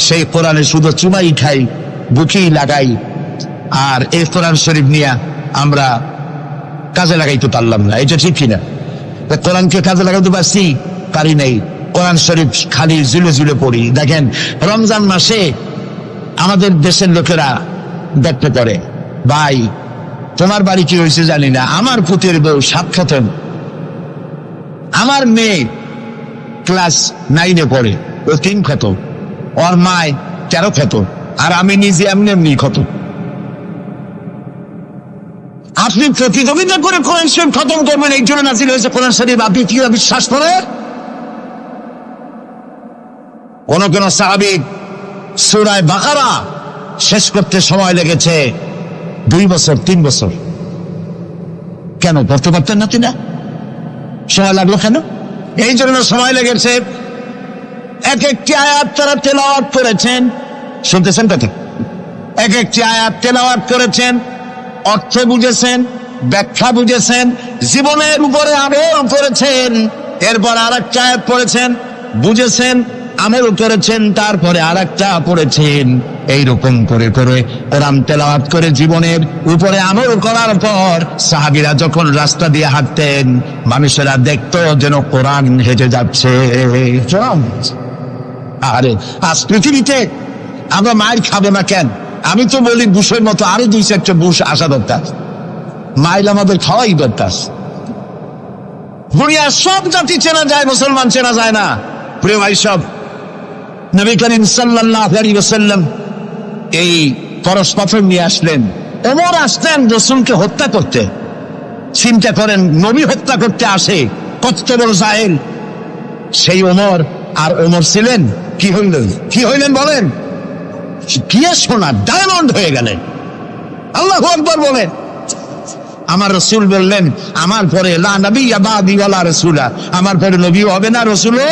সেই কোরআনে শুধু চুমাই খাই, বুকেই লাগাই, আর এই কোরআন শরীফ নিয়ে আমরা কাজে লাগাইতে পারলাম না। এটা ঠিক কিনা? কোরআনকে কাজে লাগাইতে পারছি? পারি নাই। কোরআন শরীফ খালি ঝুলে ঝুলে পড়ি। দেখেন, রমজান মাসে আমাদের দেশের লোকেরা দেখতে পারে, ভাই তোমার বাড়ি কি হয়েছে জানি না, আমার পুতের বউ 7 খতম, আমার মেয়ে ক্লাস 9-এ পড়ে, ও 3 খতম, ওর মায় 13 খতম, আর আমি নিজে এমনি এমনি খতম। আপনি প্রতিযোগিতা করে কোরআন শরীফ খতম করবেন, এই জন্য নাযিল হয়েছে কোরআন শরীফ। আপনি কি বিশ্বাস করেন? কোন কোন সাহাবী সূরা বাকারা শেষ করতে সময় লেগেছে 2 বছর 3 বছর। কেন পড়তে পারতেন না? তিনি সময় লাগলো কেন? এই জন্য সময় লেগেছে, এক একটি আয়াত তারা তেলাওয়াত করেছেন। শুনতেছেন কথা? এক একটি আয়াত তেলাওয়াত করেছেন, অর্থ বুঝেছেন, ব্যাখ্যা বুঝেছেন, জীবনের উপরে আমল করেছেন, এরপর আরেকটা আয়াত পড়েছেন, বুঝেছেন, আমল করেছেন, তারপরে আরেকটা পড়েছেন। এইরকম করে করে কোরআন তেলাওয়াত করে জীবনের উপরে আমল করার পর সাহাবীরা যখন রাস্তা দিয়ে হাঁটতেন, মানুষেরা দেখতো যেন কোরআন হেঁটে যাচ্ছে। আরে আজ পৃথিবীতে আমরা মায়ের খাবো না কেন? আমি তো বলি বুশের মতো আরো 2-4টা বুশ আসা দরকার। মাইল আমাদের খাওয়াই দরকার। দুনিয়ার সব জাতি চেনা যায়, মুসলমান চেনা যায় না। প্রিয় ভাই সব, নবী করিম সাল্লাল্লাহু আলাইহি ওয়াসাল্লাম এই পরশ পাথর নিয়ে আসলেন। ওমর আসতেন রাসূলকে হত্যা করতে। চিন্তা করেন, নবী হত্যা করতে আসে, কত বড় জাহেল সেই ওমর। আর ওমর ছিলেন কি হইলেন বলেন? কি সোনা ডায়মন্ড হয়ে গেলেন। আল্লাহু আকবার বলেন। আমার রাসূল বললেন, আমার পরে লা নাবিয়্যা বাদি ওয়ালা রাসূলা, আমার পরে নবীও হবে না, রাসূলও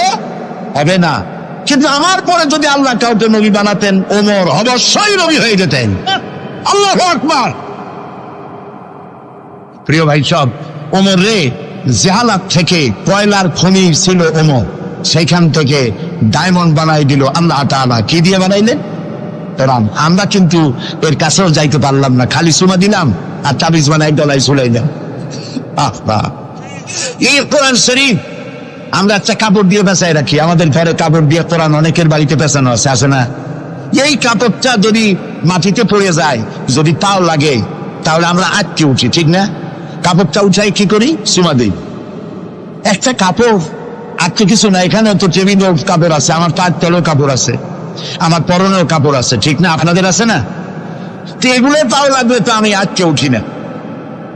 হবে না। কিন্তু আমার পরে যদি আল্লাহ কাউকে নবী বানাতেন, ওমর অবশ্যই নবী হয়ে যেতেন। আল্লাহু আকবার। প্রিয় ভাই সব, ওমর রে জাহালাত থেকে কয়লার খনি ছিল ওমর, সেইখান থেকে ডায়মন্ড বানাই দিল আল্লাহ তাআলা। কি দিয়ে বানাইলেন? কোরআন। আমরা কিন্তু এর কাছেও যাইতে পারলাম না, খালি চুমা দিলাম আর তাবিজ বানাই গলায় ঝুলাইলাম। এই কোরআন শরীফ আমরা একটা কাপড় দিয়ে পেঁচাই রাখি। আমাদের ঘরে কাপড় দিয়ে কোরআন অনেকের বাড়িতে পেঁচানো আছে, আছে না? এই কাপড়টা যদি মাটিতে পড়ে যায়, যদি তাও লাগে, তাহলে আমরা আটকে উঠি, ঠিক না? কাপড়টা উঠাই কি করি? চুমা দিই। একটা কাপড় আটকে কিছু না। এখানে তো টেবিলেও কাপড় আছে, আমার পায়ের তলেও কাপড় আছে, আমার পরনেও কাপড় আছে, ঠিক না? আপনাদের আছে না? তো এগুলো পাও লাগলে তো আমি আটকে উঠি না।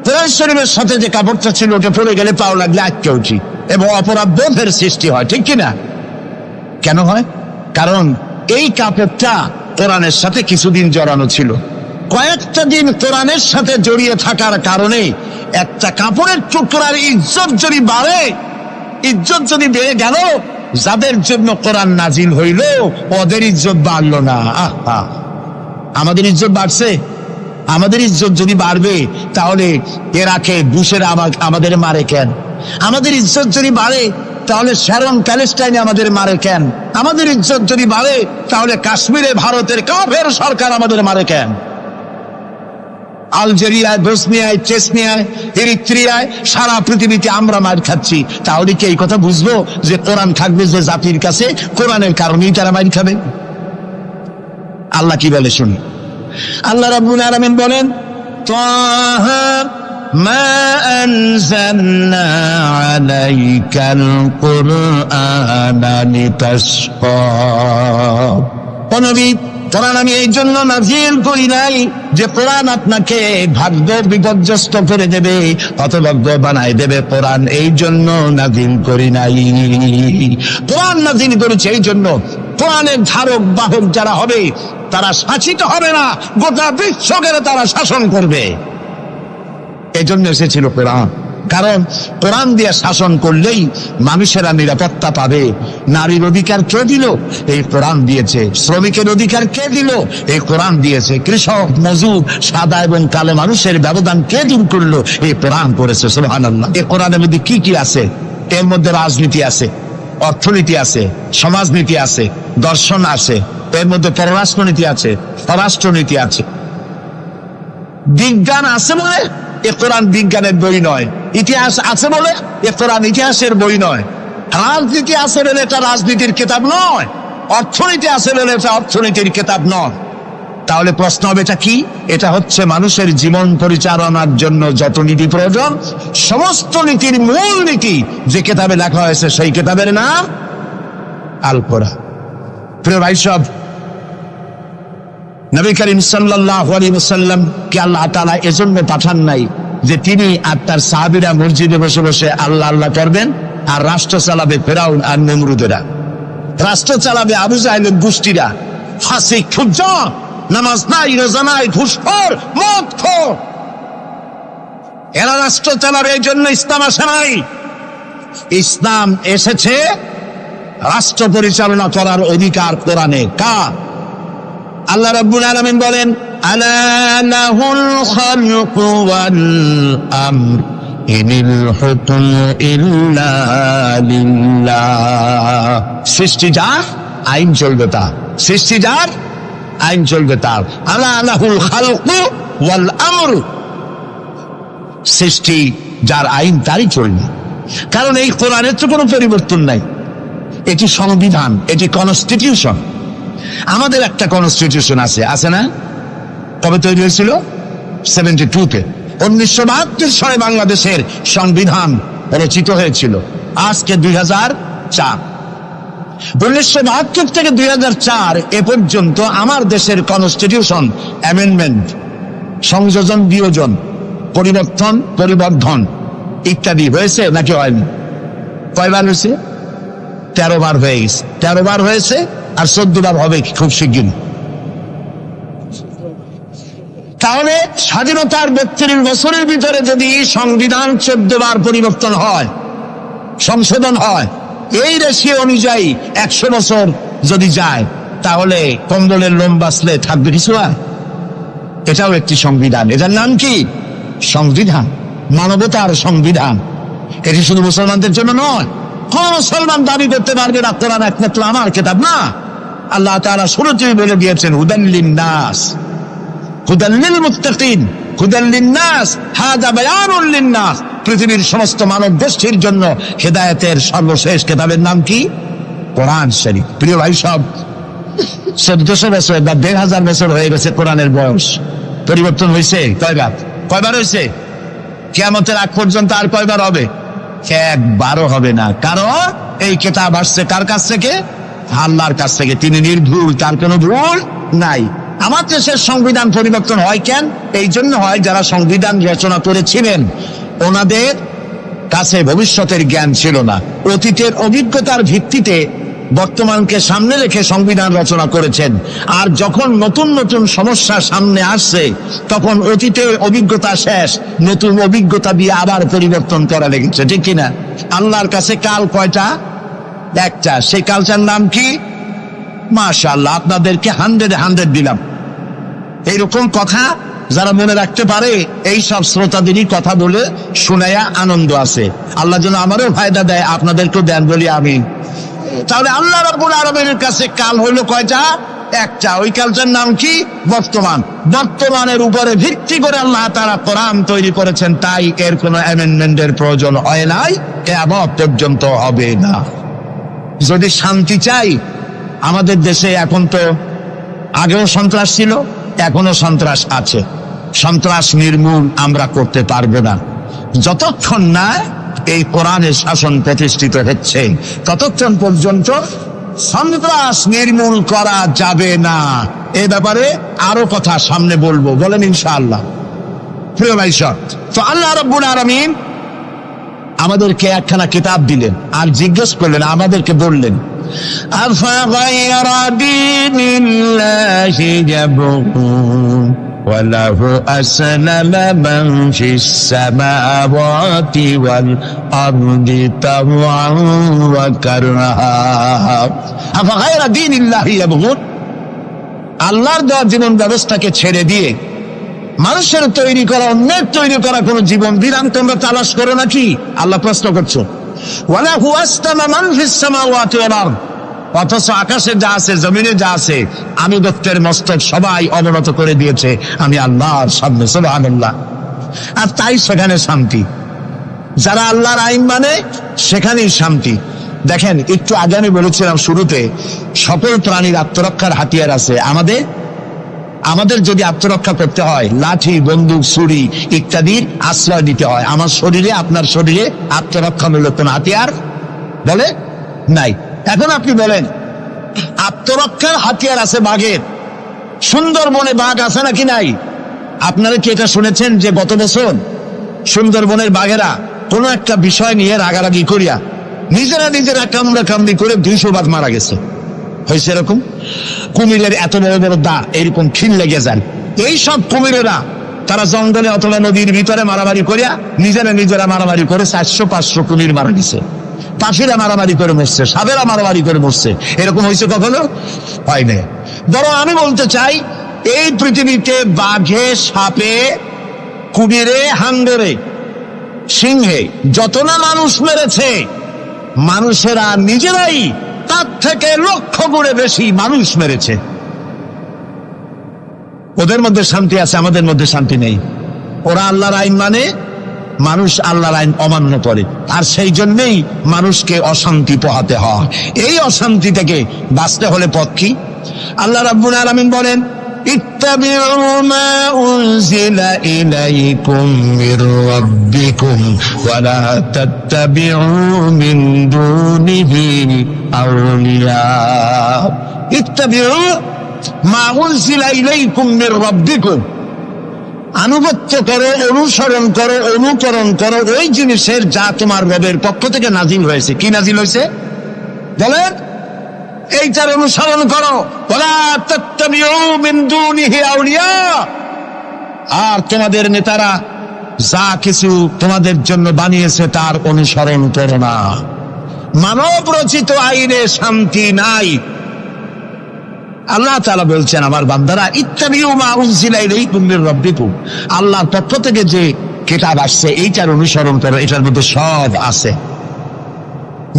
কোরআন শরীফের সাথে যে কাপড়টা ছিল ওটা পড়ে গেলে পাও লাগলে আটকে উঠি, এবং অপরাধ বোধের সৃষ্টি হয়, ঠিক কিনা? কেন হয়? কারণ এই কাপড়টা কোরআনের সাথে কিছুদিন জড়ানো ছিল। কয়েকটা দিন কোরআনের সাথে জড়িয়ে থাকার কারণে একটা কাপড়ের টুকরার ইজ্জত যদি বাড়ে, ইজ্জত যদি বেড়ে গেল, যাদের জন্য কোরআন নাজিল হইল ওদের ইজ্জত বাড়লো না। আমাদের ইজ্জত বাড়ছে। আমাদের ইজ্জত যদি বাড়বে, তাহলে এরাকে বুশেরা আমাদের মারে কেন? আমাদের ইজ্জত যদি বাড়ে, তাহলে শ্যারন প্যালেস্টাইনে আমাদের মারে কেন? আমাদের ইজ্জত যদি বাড়ে, তাহলে কাশ্মীরে ভারতের কাফের সরকার আমাদের মারে কেন? আলজেরিয়ায়, বসনিয়ায়, চেচনিয়ায়, এরিত্রিয়ায়, সারা পৃথিবীতে আমরা মার খাচ্ছি। তাহলে কি এই কথা বুঝবো যে কোরআন থাকবে যে জাতির কাছে, কোরআনের কারণেই তারা মার খাবে? আল্লাহ কি বলে শুনি। আল্লাহ রাব্বুল আলামিন বলেন, তাহা মা আনজালনা আলাইকাল কুরআনা লিতাশকা। ও নবী, কোরআন আমি এই জন্য নাজিল করি নাই যে কোরআন আপনাকে ভাগ্য বিপর্যস্ত করে দেবে, হতভাগ্য বানায় দেবে। কোরআন এই জন্য নাজিল করি নাই। কোরআন নাজিল করেছে এই জন্য কোরআনের ধারক বাহক যারা হবে তারা শাসিত হবে না, গোটা বিশ্বকে তারা শাসন করবে। এজন্য এসেছিল কোরআন, কারণ কোরআন দিয়ে শাসন করলেই মানুষেরা নিরাপত্তা পাবে। নারীর অধিকার কে দিল? এই কোরআন দিয়েছে। শ্রমিকের অধিকার কে দিল? এই কোরআন দিয়েছে। কৃষক, মজুর, সাদা এবং কালো মানুষের ব্যবধান কে দূর করলো? এই কোরআন করেছে। সুবহানাল্লাহ। এই কোরআনের মধ্যে কি কি আছে? এর মধ্যে রাজনীতি আছে, অর্থনীতি আছে, সমাজনীতি আছে, দর্শন আছে, এর মধ্যে পররাষ্ট্রনীতি আছে, স্বরাষ্ট্রনীতি আছে। বিজ্ঞান আছে বলে এ কোরআন বিজ্ঞানের বই নয়। ইতিহাস আছে বলে এ কোরআন ইতিহাসের বই নয়। রাজনীতি আছে বলে এটা রাজনীতির কিতাব নয়। অর্থনীতি আছে বলে এটা অর্থনীতির কিতাব নয়। তাহলে প্রশ্ন হবে এটা কি? এটা হচ্ছে মানুষের জীবন পরিচালনার জন্য যত নীতি প্রয়োজন, সমস্ত নীতির মূল নীতি যে কিতাবে লেখা হয়েছে সেই কিতাবের নাম আল কোরআন। প্রিয় ভাই সব, নবী করিম সাল্লাল্লাহু আলাইহি ওয়াসাল্লাম কে আল্লাহ তাআলা এজন্য পাঠান নাই যে তিনি আর তার সাহাবীরা মসজিদে বসে বসে আল্লাহ আল্লাহ করবেন আর রাষ্ট্র চালাবে ফেরাউন আর নমরুদেরা, রাষ্ট্র চালাবে আবু জাহেলের গোষ্ঠীরা, ফাসিক, ফুজ্জার, নামাজ নাই, রোজা নাই, ঘুষখোর, মদখোর, এরা রাষ্ট্র চালাবে। এই জন্য ইসলাম আসে নাই। ইসলাম এসেছে রাষ্ট্র পরিচালনা করার অধিকার কোরআনে কার? আল্লাহ রাব্বুল আলামিন বলেন, আলা লাহুল খালকু ওয়াল আমর ইনিল হুকমু ইল্লা লিল্লাহ। সৃষ্টি যার, আইন চলবে তার। সৃষ্টি যার, আইন চলবে তার। আলা লাহুল খালকু ওয়াল আমর, সৃষ্টি যার, আইন তারই চলবে। কারণ এই কোরআনের তো কোনো পরিবর্তন নাই। এটি সংবিধান, এটি কনস্টিটিউশন। আমাদের একটা কনস্টিটিউশন আছে, আছে না? কবে তৈরি হয়েছিল? 72-তে। 1972 সালে বাংলাদেশের সংবিধান রচিত হয়েছিল। আজকে 2004। 1972 থেকে 2004 এ পর্যন্ত আমার দেশের কনস্টিটিউশন অ্যামেন্ডমেন্ট, সংযোজন, বিয়োজন, পরিবর্তন, পরিবর্ধন ইত্যাদি হয়েছে নাকি হয়নি? কয়বার হয়েছে? 13 বার হয়ে গেছে। 13 বার হয়েছে আর 14 বার হবে খুব শিগগির। তাহলে স্বাধীনতার 32 বছরের ভিতরে যদি সংবিধান 14 বার পরিবর্তন হয়, সংশোধন হয়, এই রেশিও অনুযায়ী 100 বছর যদি যায়, তাহলে কম্বলের লোম বাঁচলে থাকবে কিছু আর? এটাও একটি সংবিধান। এটার নাম কি? সংবিধান, মানবতার সংবিধান। এটি শুধু মুসলমানদের জন্য নয়। কোন মুসলমান দাবি করতে পারবে না কোরআন একমাত্র আমার কিতাব না। আল্লাহ তাআলা শুরুতেই বলে দিয়েছেন, হুদাল লিন-নাস, হুদাল লিল-মুত্তাকিন, হুদাল লিন-নাস, হাযা বায়ানুল লিন-নাস। পৃথিবীর সমস্ত মানব গোষ্ঠীর জন্য হেদায়েতের সর্বশেষ কিতাবের নাম কি? কোরআন শরীফ। প্রিয় ভাই সব, 1400 বছর বা 1500 বছর হয়ে গেছে কোরআনের বয়স। পরিবর্তন হয়েছে কয়বার? কয়বার হয়েছে? কিয়ামতের আগ পর্যন্ত আর কয়বার হবে? একবারও হবে না। কারণ এই কিতাব আসছে কার কাছ থেকে? আল্লাহর কাছ থেকে। তিনি নির্ভুল, তার কোনো ভুল নাই। আমার দেশের সংবিধান পরিবর্তন হয় কেন? এই জন্য হয়, যারা সংবিধান রচনা করেছিলেন ওনাদের কাছে ভবিষ্যতের জ্ঞান ছিল না। অতীতের অভিজ্ঞতার ভিত্তিতে বর্তমানকে সামনে রেখে সংবিধান রচনা করেছেন। আর যখন নতুন নতুন সমস্যা সামনে আসছে, তখন অতীতের অভিজ্ঞতা শেষ, নতুন অভিজ্ঞতা দিয়ে আবার পরিবর্তন করা লেগেছে, ঠিক কিনা? আল্লাহর কাছে কাল কয়টা? একটা। সেই কালটার নাম কি? মাশাআল্লাহ, আপনাদেরকে 100 দিলাম। এইরকম কথা যারা মনে রাখতে পারে, এই সব শ্রোতাদেরই কথা বলে শোনায়া আনন্দ আছে। আল্লাহ যেন আমারও ফায়দা দেয়, আপনাদেরকেও দেন বলি আমি। তাহলে আল্লাহ রাব্বুল আলামিনের কাছে কাল হইলো কয়টা? একটা। ওই কালটার নাম কি? বর্তমান। বর্তমানের উপরে ভিত্তি করে আল্লাহ তাআলা কোরআন তৈরি করেছেন, তাই এর কোনো অ্যামেন্ডমেন্টের প্রয়োজন হয় নাই, কিয়ামত পর্যন্ত হবে না। যদি শান্তি চাই, আমাদের দেশে এখন তো, আগেও সন্ত্রাস ছিল, এখনো সন্ত্রাস আছে। সন্ত্রাস নির্মূল আমরা করতে পারবো না যতক্ষণ না এই কোরআনের শাসন প্রতিষ্ঠিত হচ্ছে, ততক্ষণ পর্যন্ত সন্ত্রাস নির্মূল করা যাবে না। এ ব্যাপারে আরো কথা সামনে বলবো, বলেন ইনশাআল্লাহ। প্রিয় ভাই সব, তো আল্লাহ রাব্বুল আলামিন আমাদেরকে একখানা কিতাব দিলেন আর জিজ্ঞেস করলেন, আমাদেরকে বললেন আফাগায়রা দীনিল্লাহি ইয়াবগুন ওয়া লাহু আসলামা মান ফিস সামাওয়াতি ওয়াল আরদি তাওআন ওয়া কারহা। আফাগায়রা দীনিল্লাহি ইয়াবগুন, আল্লাহর দেওয়া জীবন ব্যবস্থাকে ছেড়ে দিয়ে মানুষের তৈরি করা, অন্যের তৈরি করা কোন জীবন বিধান তোমরা তালাশ করো নাকি? আল্লাহ প্রশ্ন করছো। ওয়ালাহু আসলামা মান ফিস সামাওয়াতি ওয়াল আরদ, অথচ আকাশে যা আছে, জমিনে যা আছে, আনুগত্যের মস্তক সবাই অবনত করে দিয়েছে আমি আল্লাহর সামনে। সুবহানাল্লাহ। আর তাই সেখানে শান্তি, যারা আল্লাহর আইন মানে সেখানেই শান্তি। দেখেন, একটু আগে আমি বলেছিলাম শুরুতে, সকল প্রাণীর আত্মরক্ষার হাতিয়ার আছে। আমাদের যদি আত্মরক্ষা করতে হয়, লাঠি, বন্দুক, ছুরি ইত্যাদির আশ্রয় দিতে হয়। আমার শরীরে, আপনার শরীরে আত্মরক্ষামূলক কোন হাতিয়ার বলে নাই। এখন আপনি বলেন, আত্মরক্ষার হাতিয়ার আছে বাঘের। সুন্দরবনে বাঘ আছে নাকি নাই? আপনারা কি এটা শুনেছেন যে গত বছর সুন্দরবনের বাঘেরা কোন একটা বিষয় নিয়ে রাগারাগি করিয়া নিজেরা কামড়ি করে 200 বাঘ মারা গেছে? হয়েছে এরকম? কুমিরের এত বড় বড় দাঁত, এরকম খিল লেগে যান। এইসব কুমিরেরা তারা জঙ্গলে অথবা নদীর ভিতরে মারামারি করিয়া নিজেরা মারামারি করে 400-500 কুমির মারা গেছে। পাখিরা মারামারি করে মরছে, সাপেরা মারামারি করে মরছে। এরকম হয়েছে কখনো? হয় না। বরং আমি বলতে চাই, এই পৃথিবীতে বাঘে, সাপে, কুমিরে, হাঙ্গরে, সিংহে যত না মানুষ মেরেছে, মানুষেরা নিজেরাই তার থেকে 1,00,000 গুণে বেশি মানুষ মেরেছে। ওদের মধ্যে শান্তি আছে, আমাদের মধ্যে শান্তি নেই। ওরা আল্লাহর আইন মানে, মানুষ আল্লাহর আইন অমান্য করে, আর সেই জন্যই মানুষকে অশান্তি পোহাতে হয়। এই অশান্তি থেকে বাঁচতে হলে পথ কি? আল্লাহ রাব্বুল আলামিন বলেন, ইত্তাবিউ মা উনজিলা ইলাইকুম মির রাব্বিকুম ওয়া লা তাত্তাবিউ মিন দুনিহি আউলিয়া। ইত্তাবিউ মা উনজিলা ইলাইকুম মির রাব্বিকুম, আনুগত্য করো, অনুসরণ করো, অনুকরণ করো ওই জিনিসের যা তোমার রবের পক্ষ থেকে নাজিল হয়েছে। কি নাজিল হয়েছে বলেন? এইটার অনুসরণ করো। ওয়ালা তাত্তাবিউ মিন দুনিহি আউলিয়া, আর তোমাদের নেতারা যা কিছু তোমাদের জন্য বানিয়েছে তার অনুসরণ করো না। মানব রচিত আইনে শান্তি নাই। আল্লাহ তাআলা বলছেন, আমার বান্দারা, ইত্তাবিউ মা উনজিলা ইলাইকুম মির রাব্বিকুম, আল্লাহর পক্ষ থেকে যে কিতাব আসছে এইটার অনুসরণ করো, এটার মধ্যে সব আছে।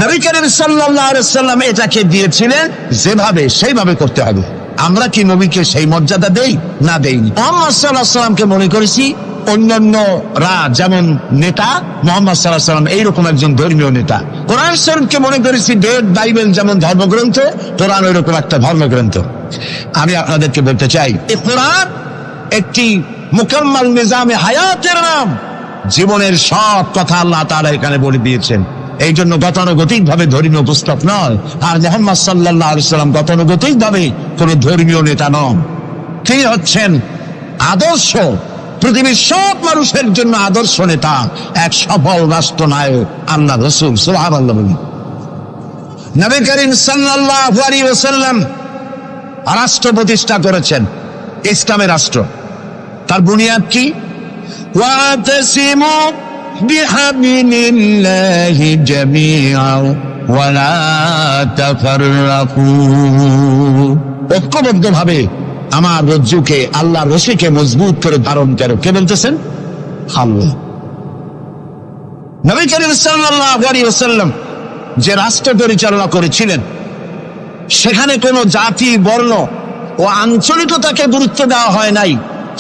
নবী করিম সাল্লাল্লাহু আলাইহি ওয়াসাল্লাম এটাকে দিয়েছিলেন যেভাবে, সেইভাবে করতে হবে। আমরা কি নবীকে সেই মর্যাদা দেই? না দেইনি। মুহাম্মদ সাল্লাল্লাহু আলাইহি ওয়াসাল্লামকে মনে করেছি অন্যান্যরা যেমন নেতা, মুহাম্মদ সাল্লাল্লাহু আলাইহি ওয়াসাল্লাম এইরকম একজন ধর্মীয় নেতা। কোরআন শরীফকে মনে করেছি বেদ, বাইবেল যেমন ধর্মগ্রন্থ, কোরআন ওইরকম একটা ধর্মগ্রন্থ। আমি আপনাদেরকে বলতে চাই, এই কোরআন একটি মুকাম্মাল নিজামে হায়াতের নাম। জীবনের সব কথা আল্লাহ তাআলা এখানে বলে দিয়েছেন। এই জন্য গতানুগতিক ভাবে ধর্মীয় পুস্তক নয়। আর মুহাম্মদ সাল্লাল্লাহু আলাইহি ওয়াসাল্লাম গতানুগতিক ভাবে কোন ধর্মীয় নেতা নন। তিনি হচ্ছেন আদর্শ, পৃথিবীর সব মানুষের জন্য আদর্শ নেতা, এক সফল রাষ্ট্রনায়ক, আল্লাহ রাসূল সুবহানাল্লাহ। নবী করিম সাল্লাল্লাহু আলাইহি ওয়াসাল্লাম রাষ্ট্র প্রতিষ্ঠা করেছেন, ইসলামের রাষ্ট্র। তার বুনিয়াদ কি? ওয়াতাসিমু বিহাবিলিল্লাহি জামিআন ওয়া লা তাফাররাকু, ঐক্যবদ্ধভাবে আমার রজ্জুকে, আল্লাহর রশিকে মজবুত করে ধারণ করো। কে বলতেছেন? আল্লাহ। নবী করিম সাল্লাল্লাহু আলাইহি ওয়াসাল্লাম যে রাষ্ট্র পরিচালনা করেছিলেন, সেখানে কোনো জাতি, বর্ণ ও আঞ্চলিকতাকে গুরুত্ব দেওয়া হয় নাই।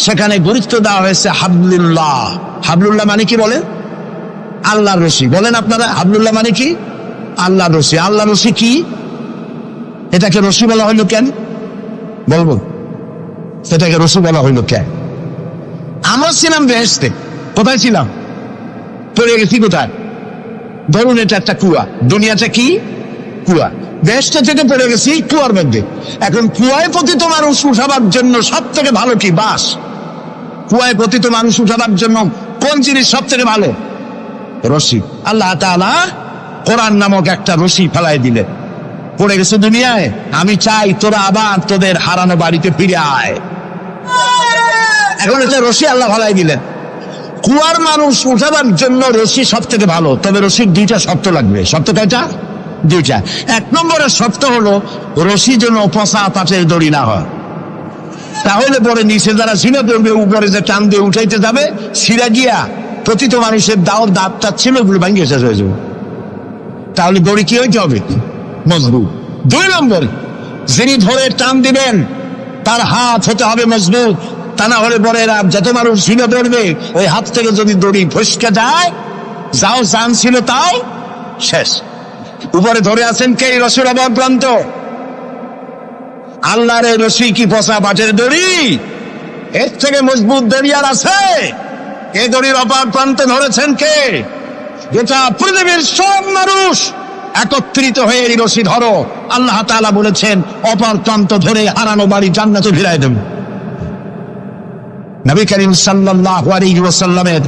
সেখানে গুরুত্ব দেওয়া হয়েছে হাবলুল্লাহ। হাবলুল্লাহ মানে কি বলেন? আল্লাহর রশি। বলেন আপনারা, হাবলুল্লাহ মানে কি? আল্লাহর রশি। আল্লাহর রশি কি? এটাকে রশি বলা হইল কেন? বলবো এটাকে রশি বলা হইল কেন? আমরা ছিলাম বেহেশতে। কোথায় ছিলাম? পড়ে গেছি কোথায়? ধরুন এটা একটা কুয়া, দুনিয়াটা কি? কুয়া। বেহেশত থেকে পড়ে গেছি কুয়ার মধ্যে। এখন কুয়ায় পতিত মানুষ উঠাবার জন্য সব থেকে ভালো কি? বাঁশ। কুয়ায় পতিত মানুষ উঠাবার জন্য কোন জিনিস সব থেকে ভালো? রশি। আল্লাহ তাআলা কোরআন নামক একটা রশি ফেলাই দিলেন। পড়ে গেছে দুনিয়ায়, আমি চাই তোরা আবার তোদের হারানো বাড়িতে ফিরে আয়। এখন এটা রশি আল্লাহ ভালাই দিলেন। কুয়ার মানুষ উঠাবার জন্য রশি সব থেকে ভালো, তবে রশির দুইটা শর্ত লাগবে। শর্ত কয়টা? দুইটা। এক নম্বরের শর্ত হলো রশি যেন পচা পাটের দড়ি না হয়, তাহলে পরে নিচে যারা ছিঁড়ে ধরবে, উপরে যে টান দিয়ে উঠাইতে যাবে, ছিঁড়া গিয়া প্রতিটা মানুষের দাঁত টাত ছিল ওগুলো ভাঙিয়ে শেষ হয়ে যাবে। তাহলে দড়ি কি হইতে হবে? মজবুত। দুই নম্বর, যিনি ধরে টান দিবেন তার হাত হতে হবে মজবুত, তা না হলে পরে যত মানুষ ছিঁড়ে ধরবে ওই হাত থেকে যদি দড়ি ফসকে যায়, যাও জান ছিল তাও শেষ। উপরে ধরে আছেন কে? রসুল অবর প্রান্ত আল্লাহর রশি কি পচা পাটের দড়ি? এর থেকে মজবুত দড়ি আর আছে? এই দড়ির অপর প্রান্তে ধরেছেন কে? গোটা পৃথিবীর সব মানুষ একত্রিত হয়ে এই রশি ধরো। আল্লাহ তাআলা বলেছেন অপর প্রান্ত ধরে হারানো বাড়ি জান্নাতে ফিরাই দেব। নবী করিম সাল্লাল্লাহু আলাইহি ওয়াসাল্লামের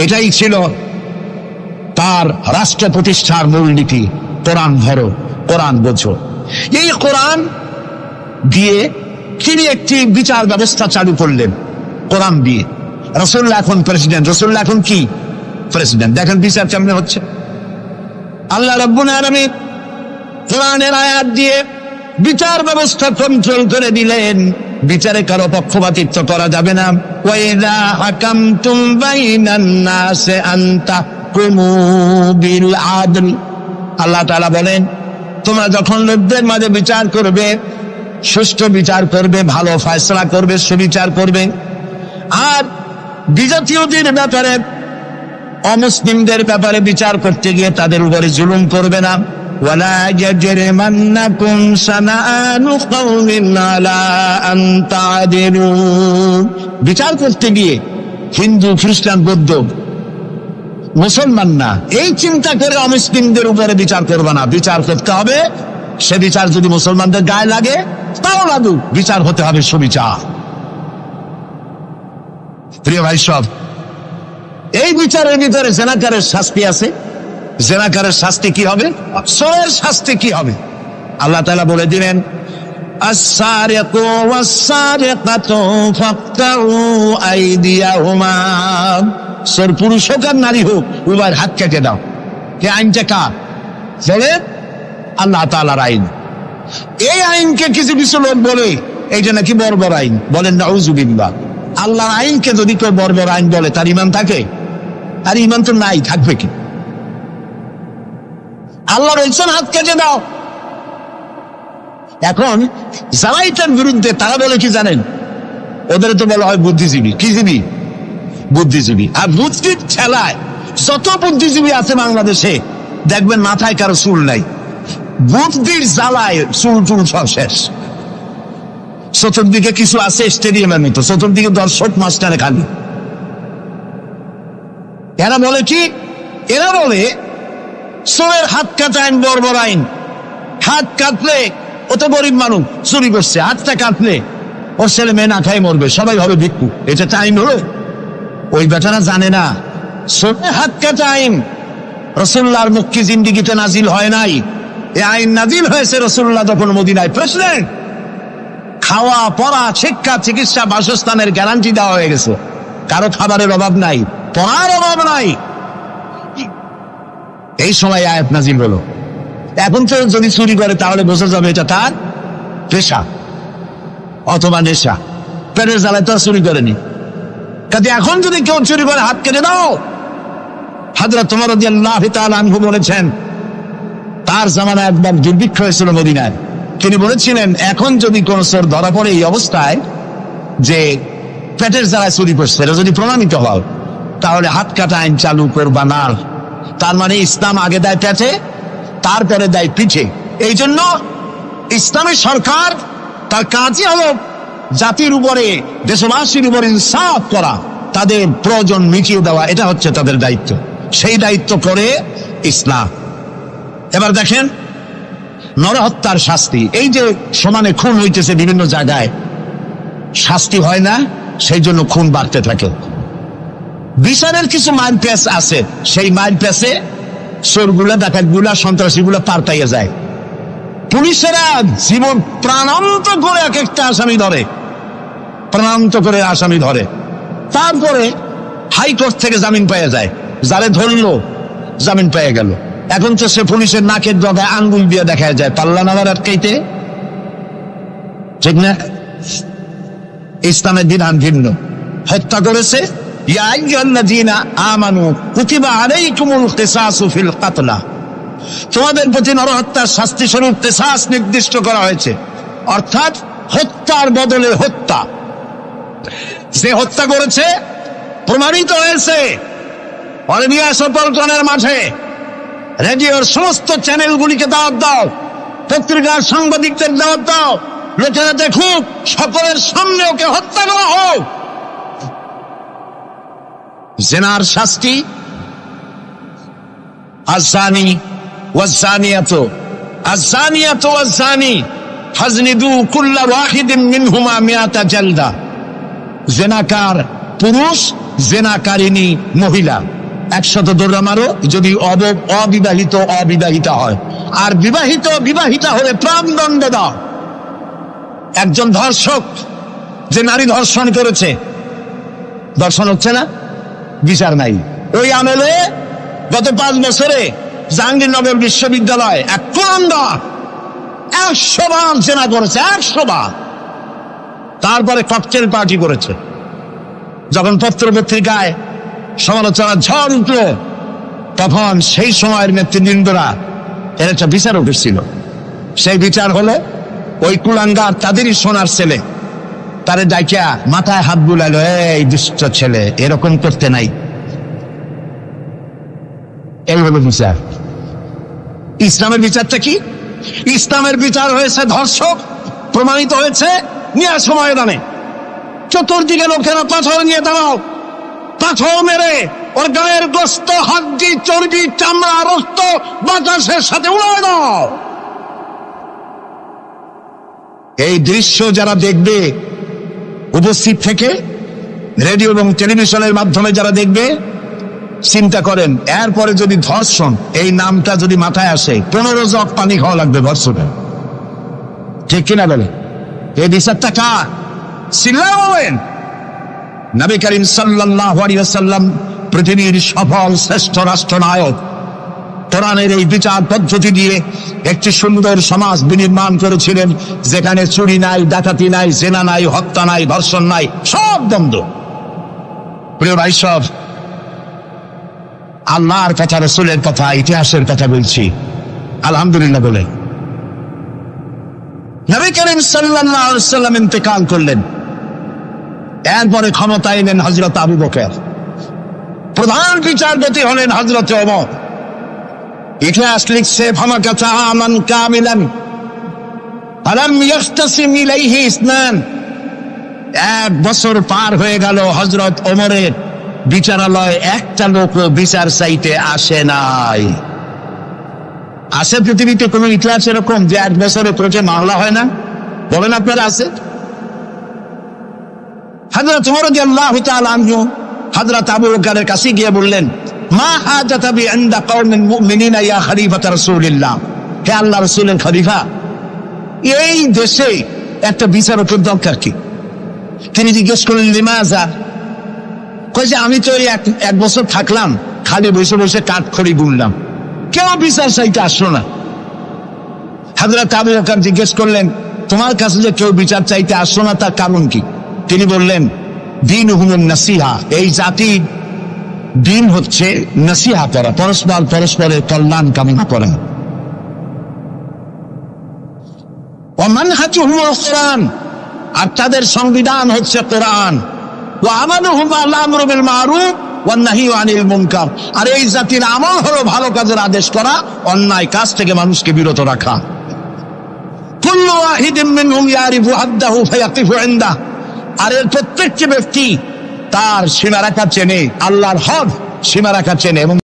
এটাই ছিল তার রাষ্ট্র প্রতিষ্ঠার মূলনীতি। কোরআন ধরো, কোরআন বোঝো। এই কোরআন দিয়ে তিনি একটি বিচার ব্যবস্থা চালু করলেন কোরআন দিয়ে। রাসূলুল্লাহ এখন প্রেসিডেন্ট, রাসূলুল্লাহ এখন কি? প্রেসিডেন্ট। দেখেন বিচার কেমনে হচ্ছে। আল্লাহ রাব্বুল আলামিন কোরআনের আয়াত দিয়ে বিচার ব্যবস্থা কন্ট্রোল করে দিলেন। বিচারে কারো পক্ষপাতিত্ব করা যাবে না। ওয়াইযা হাকামতুম বাইনান নাসি আন তাহকুমু বিল আদল, আল্লাহ তাআলা বলেন তোমরা যখন লোকদের মাঝে বিচার করবে, সুষ্ঠু বিচার করবে, ভালো ফয়সালা করবে, সুবিচার করবে। আর বিজাতীয়দের ব্যাপারে, অমুসলিমদের ব্যাপারে বিচার করতে গিয়ে তাদের উপরে জুলুম করবে না। ওয়ালা ইয়াজরিমান্নাকুম শানাআনু কওমিন আলা আন তা'দিলু, বিচার করতে গিয়ে হিন্দু, খ্রিস্টান, বৌদ্ধ, মুসলমান না, এই চিন্তা করে অমুসলিমদের উপরে বিচার করবে না। বিচার করতে হবে, সে বিচার যদি মুসলমানদের গায়ে লাগে তাও লাগুক, বিচার হতে হবে সুবিচার। প্রিয় ভাই সব, এই বিচারের ভিতরে জেনাকারের শাস্তি আছে। জেনাকারের শাস্তি কি হবে? চোরের শাস্তি কি হবে? আল্লাহ তাআলা বলে দিলেন আস-সারিকু ওয়াস-সারিকাতু ফাকতাউ আইদিয়াহুমা, চোর পুরুষ হোক আর নারী হোক উভয়ের হাত কেটে দাও। এই আইনটা কার? বলে আল্লাহ তাআলার আইন। এই আইনকে কিছু কিছু লোক বলে এইটা নাকি বর্বর আইন, বলেন নাউযুবিল্লাহ। আল্লাহর আইনকে যদি কেউ বর্বর আইন বলে তার ঈমান থাকে? আর ঈমান তো নাই, থাকবে কি? আল্লাহ বলছেন হাত কেটে দাও। এখন যারা এটার বিরুদ্ধে তারা বলে কি জানেন? ওদের তো বলা হয় বুদ্ধিজীবী। কি জীবী? বুদ্ধিজীবী। আর বুদ্ধির ঠেলায় যত বুদ্ধিজীবী আছে বাংলাদেশে দেখবেন মাথায় কারো চুল নাই। বুদ্ধির জ্বালায় চুল টুল সব শেষ। চতুর্দিকে কিছু আছে স্টেডিয়ামের মতো, চতুর্দিকে দর্শক মাস্টারে খালি। এরা বলে কি? এরা বলে চোরের হাত কাটা আইন বর্বর আইন। হাত কাটলে ও তো গরিব মানুষ, চুরি করছে, হাতটা কাটলে ওর ছেলে মেয়ে না খাই মরবে, সবাই হবে ভিক্ষু। এটা আইন হলো? ওই বেটারা জানে না চোরের হাত কাটা আইন রাসূলুল্লাহর মক্কি জিন্দেগিতে নাজিল হয় নাই। এই আইন নাজিল হয়েছে রাসূলুল্লাহ যখন মদিনায় প্রেসিডেন্ট। খাওয়া, পড়া, শিক্ষা, চিকিৎসা, বাসস্থানের গ্যারান্টি দেওয়া হয়ে গেছে। কারো খাবারের অভাব নাই, পড়ার অভাব নাই। এই সময় আয়াত নাজিল হলো। এখন তো যদি চুরি করে তাহলে বোঝা যাবে এটা তার পেশা অথবা নেশা। পেটের জ্বালায় তো চুরি করেনি। কাজে এখন যদি কেউ চুরি করে হাত কেটে দাও। হযরত ওমর রাদিয়াল্লাহু তাআলা আনহু বলেছেন তার জামানায় একবার দুর্ভিক্ষ হয়েছিল মদিনায়। তিনি বলেছিলেন এখন যদি কোন চোর ধরা পড়ে এই অবস্থায় যে পেটের জ্বালায় চুরি করছে, এটা যদি প্রমাণিত হয় তাহলে হাত কাটা আইন চালু করবা না। তার মানে ইসলাম আগে দেয় পেটে, তারপরে দেয় পিঠে। এই জন্য ইসলামী সরকার তার কাজই হলো জাতির উপরে, দেশবাসীর উপরে ইনসাফ করা, তাদের প্রয়োজন মিটিয়ে দেওয়া। এটা হচ্ছে তাদের দায়িত্ব। সেই দায়িত্ব করে ইসলাম। এবার দেখেন নরহত্যার শাস্তি। এই যে সমানে খুন হইতেছে বিভিন্ন জায়গায়, শাস্তি হয় না, সেই জন্য খুন বাড়তে থাকে। বিচারের কিছু মাইল পেস আছে, সেই মাইল পেসে চোরগুলা, ডাকাতগুলা, সন্ত্রাসীগুলা পাল্টাইয়া যায়। পুলিশেরা জীবন প্রাণান্ত করে এক একটা আসামি ধরে, প্রাণান্ত করে আসামি ধরে, তারপরে হাইকোর্ট থেকে জামিন পেয়ে যায়। যারে ধরলো জামিন পেয়ে গেল। এখন তো সে পুলিশের নাকের ডগায় আঙ্গুল দিয়ে দেখা যায় পাল্লা নামার আটকাইতে, ঠিক না? ইসলামের বিধান ভিন্ন। হত্যা করেছে, ইয়া আইয়ুহাল্লাযীনা আমানু কুতিবা আলাইকুমুল কিসাসু ফিল কাতলা, তোমাদের প্রতি নরহত্যার শাস্তি স্বরূপ কিসাস নির্দিষ্ট করা হয়েছে, অর্থাৎ হত্যার বদলে হত্যা। যে হত্যা করেছে প্রমাণিত হয়েছে, অলিভিয়া সপলটনের মাঠে রেডিওর সমস্ত চ্যানেলগুলিকে দাওয়াত দাও, পত্রিকার সাংবাদিকদের দাওয়াত দাও, লোকেরা দেখুক, সকলের সামনে ওকে হত্যা করা হোক। জিনার শাস্তি আযানি ওয়াযানিয়াতু আযানিয়াতু ওয়াযানি ফাজনিদু কুল্লা ওয়াহিদিন মিনহুমা মিআতা জালদা। জিনাকার পুরুষ, জিনাকারিনী মহিলা 100 দৌড়া মারো, যদি অবিবাহিতা হয়, আর বিবাহিতা হলে প্রাণদণ্ড দাও। একজন ধর্ষক যে নারী ধর্ষণ করেছে, ধর্ষণ হচ্ছে না, বিচার নাই। ওই আমলে গত 5 বছরে জাহাঙ্গীরনগর বিশ্ববিদ্যালয় এক কোরআনদার 100 বার জেনা করেছে, 100 বার। তারপরে ককটেল পার্টি করেছে। যখন পত্র পত্রিকায় সমালোচনার ঝড় উঠল, তখন সেই সময়ের নেতৃবৃন্দরা এর একটা বিচার উঠেছিল। সেই বিচার হলো ওই কুলাঙ্গার তাদেরই সোনার ছেলে, তারে ডাইকা মাথায় হাত বুলাইলো, এই দুষ্ট ছেলে, এরকম করতে নাই। এই হলো বিচার। ইসলামের বিচারটা কি? ইসলামের বিচার হয়েছে ধর্ষক প্রমাণিত হয়েছে, নিয়ে আসো ময়দানে, চতুর্দিকে লোকেরা পাথর নিয়ে দাঁড়াও, পাথর মেরে ওর গায়ের গোস্ত, হাড্ডি, চর্বি, চামড়া, রক্ত বাতাসের সাথে উড়ায় দাও। এই দৃশ্য যারা দেখবে উপস্থিত থেকে, রেডিও এবং টেলিভিশনের মাধ্যমে যারা দেখবে, চিন্তা করেন এরপরে যদি ধর্ষণ এই নামটা যদি মাথায় আসে, 15 জগ পানি খাওয়া লাগবে ধর্ষণে, ঠিক কিনা বলে? এই বিচারটা কার? সিল্লাবেন নবী করিম সাল্লাল্লাহু আলাইহি ওয়াসাল্লাম পৃথিবীর সফল শ্রেষ্ঠ রাষ্ট্রনায়ক কোরআনের এই বিচার পদ্ধতি দিয়ে একটি সুন্দর সমাজ বিনির্মাণ করেছিলেন, যেখানে চুরি নাই, ডাকাতি নাই, জেনা নাই, হত্যা নাই, ধর্ষণ নাই, সব বন্ধ। প্রিয় ভাই, সব আল্লাহর কথা, রাসূলের কথা, ইতিহাসের কথা বলছি, আলহামদুলিল্লাহ বলে। নবী করিম সাল্লাল্লাহু আলাইহি ওয়াসাল্লাম ইন্তেকাল করলেন, এরপরে ক্ষমতায় এলেন হযরত আবু বকর, প্রধান বিচারপতি হলেন হযরত ওমর। ইতিহাস লিখছে, ফামাকাতা আমান কামিলান ফালাম ইয়াখতাসিম ইলাইহি ইসনান। 1 বছর পার হয়ে গেল, হযরত ওমরের বিচারালয় একটা লোক বিচার চাইতে আসে নাই। আছে পৃথিবীতে কোন ইতিহাস এরকম যে 1 বছরে কোর্টে মামলা হয় না? বলেন আপনারা, আছে? হযরত ওমর রাদিয়াল্লাহু তাআলা আনহু হযরত আবু বকরের কাছে গিয়ে বললেন, মা হাজাতা বি ইনদা কওমিন মুমিনিনা ইয়া খলিফাত রাসূলিল্লাহ, হে আল্লাহর রাসূলের খলিফা, এই দেশে একটা বিচারকের দরকার কি? তিনি জিজ্ঞেস করলেন, লিমাযা? কই যে আমি তো 1 বছর থাকলাম, খালি বসে বসে কাঠখড়ি গুনলাম, কেউ বিচার চাইতে আসলো না। হযরত আবু বকর জিজ্ঞেস করলেন, তোমার কাছে যে কেউ বিচার চাইতে আসলো না, তার কারণ কি? তিনি বললেন, দীনুহুমুন নাসিহা, এই জাতির দিন হচ্ছে নসিহা করা, পরস্পরের কল্যাণ কামনা করা। ওয়া মানহাজুহুমুল কুরআন, আর তাদের সংবিধান হচ্ছে কোরআন। ওয়া আমালুহুম আল আমরু বিল মারুফ ওয়ান নাহয়ু আনিল মুনকার, আর এই জাতির আমল হলো ভালো কাজের আদেশ করা, অন্যায় কাজ থেকে মানুষকে বিরত রাখা। কুল্লু ওয়াহিদিন মিনহুম ইয়ারিফু হাদ্দাহু ফায়াকিফু ইনদাহু, আর এর প্রত্যেকটি ব্যক্তি তার সীমারেখা চেনে, আল্লাহর হদ সীমারেখা চেনে এবং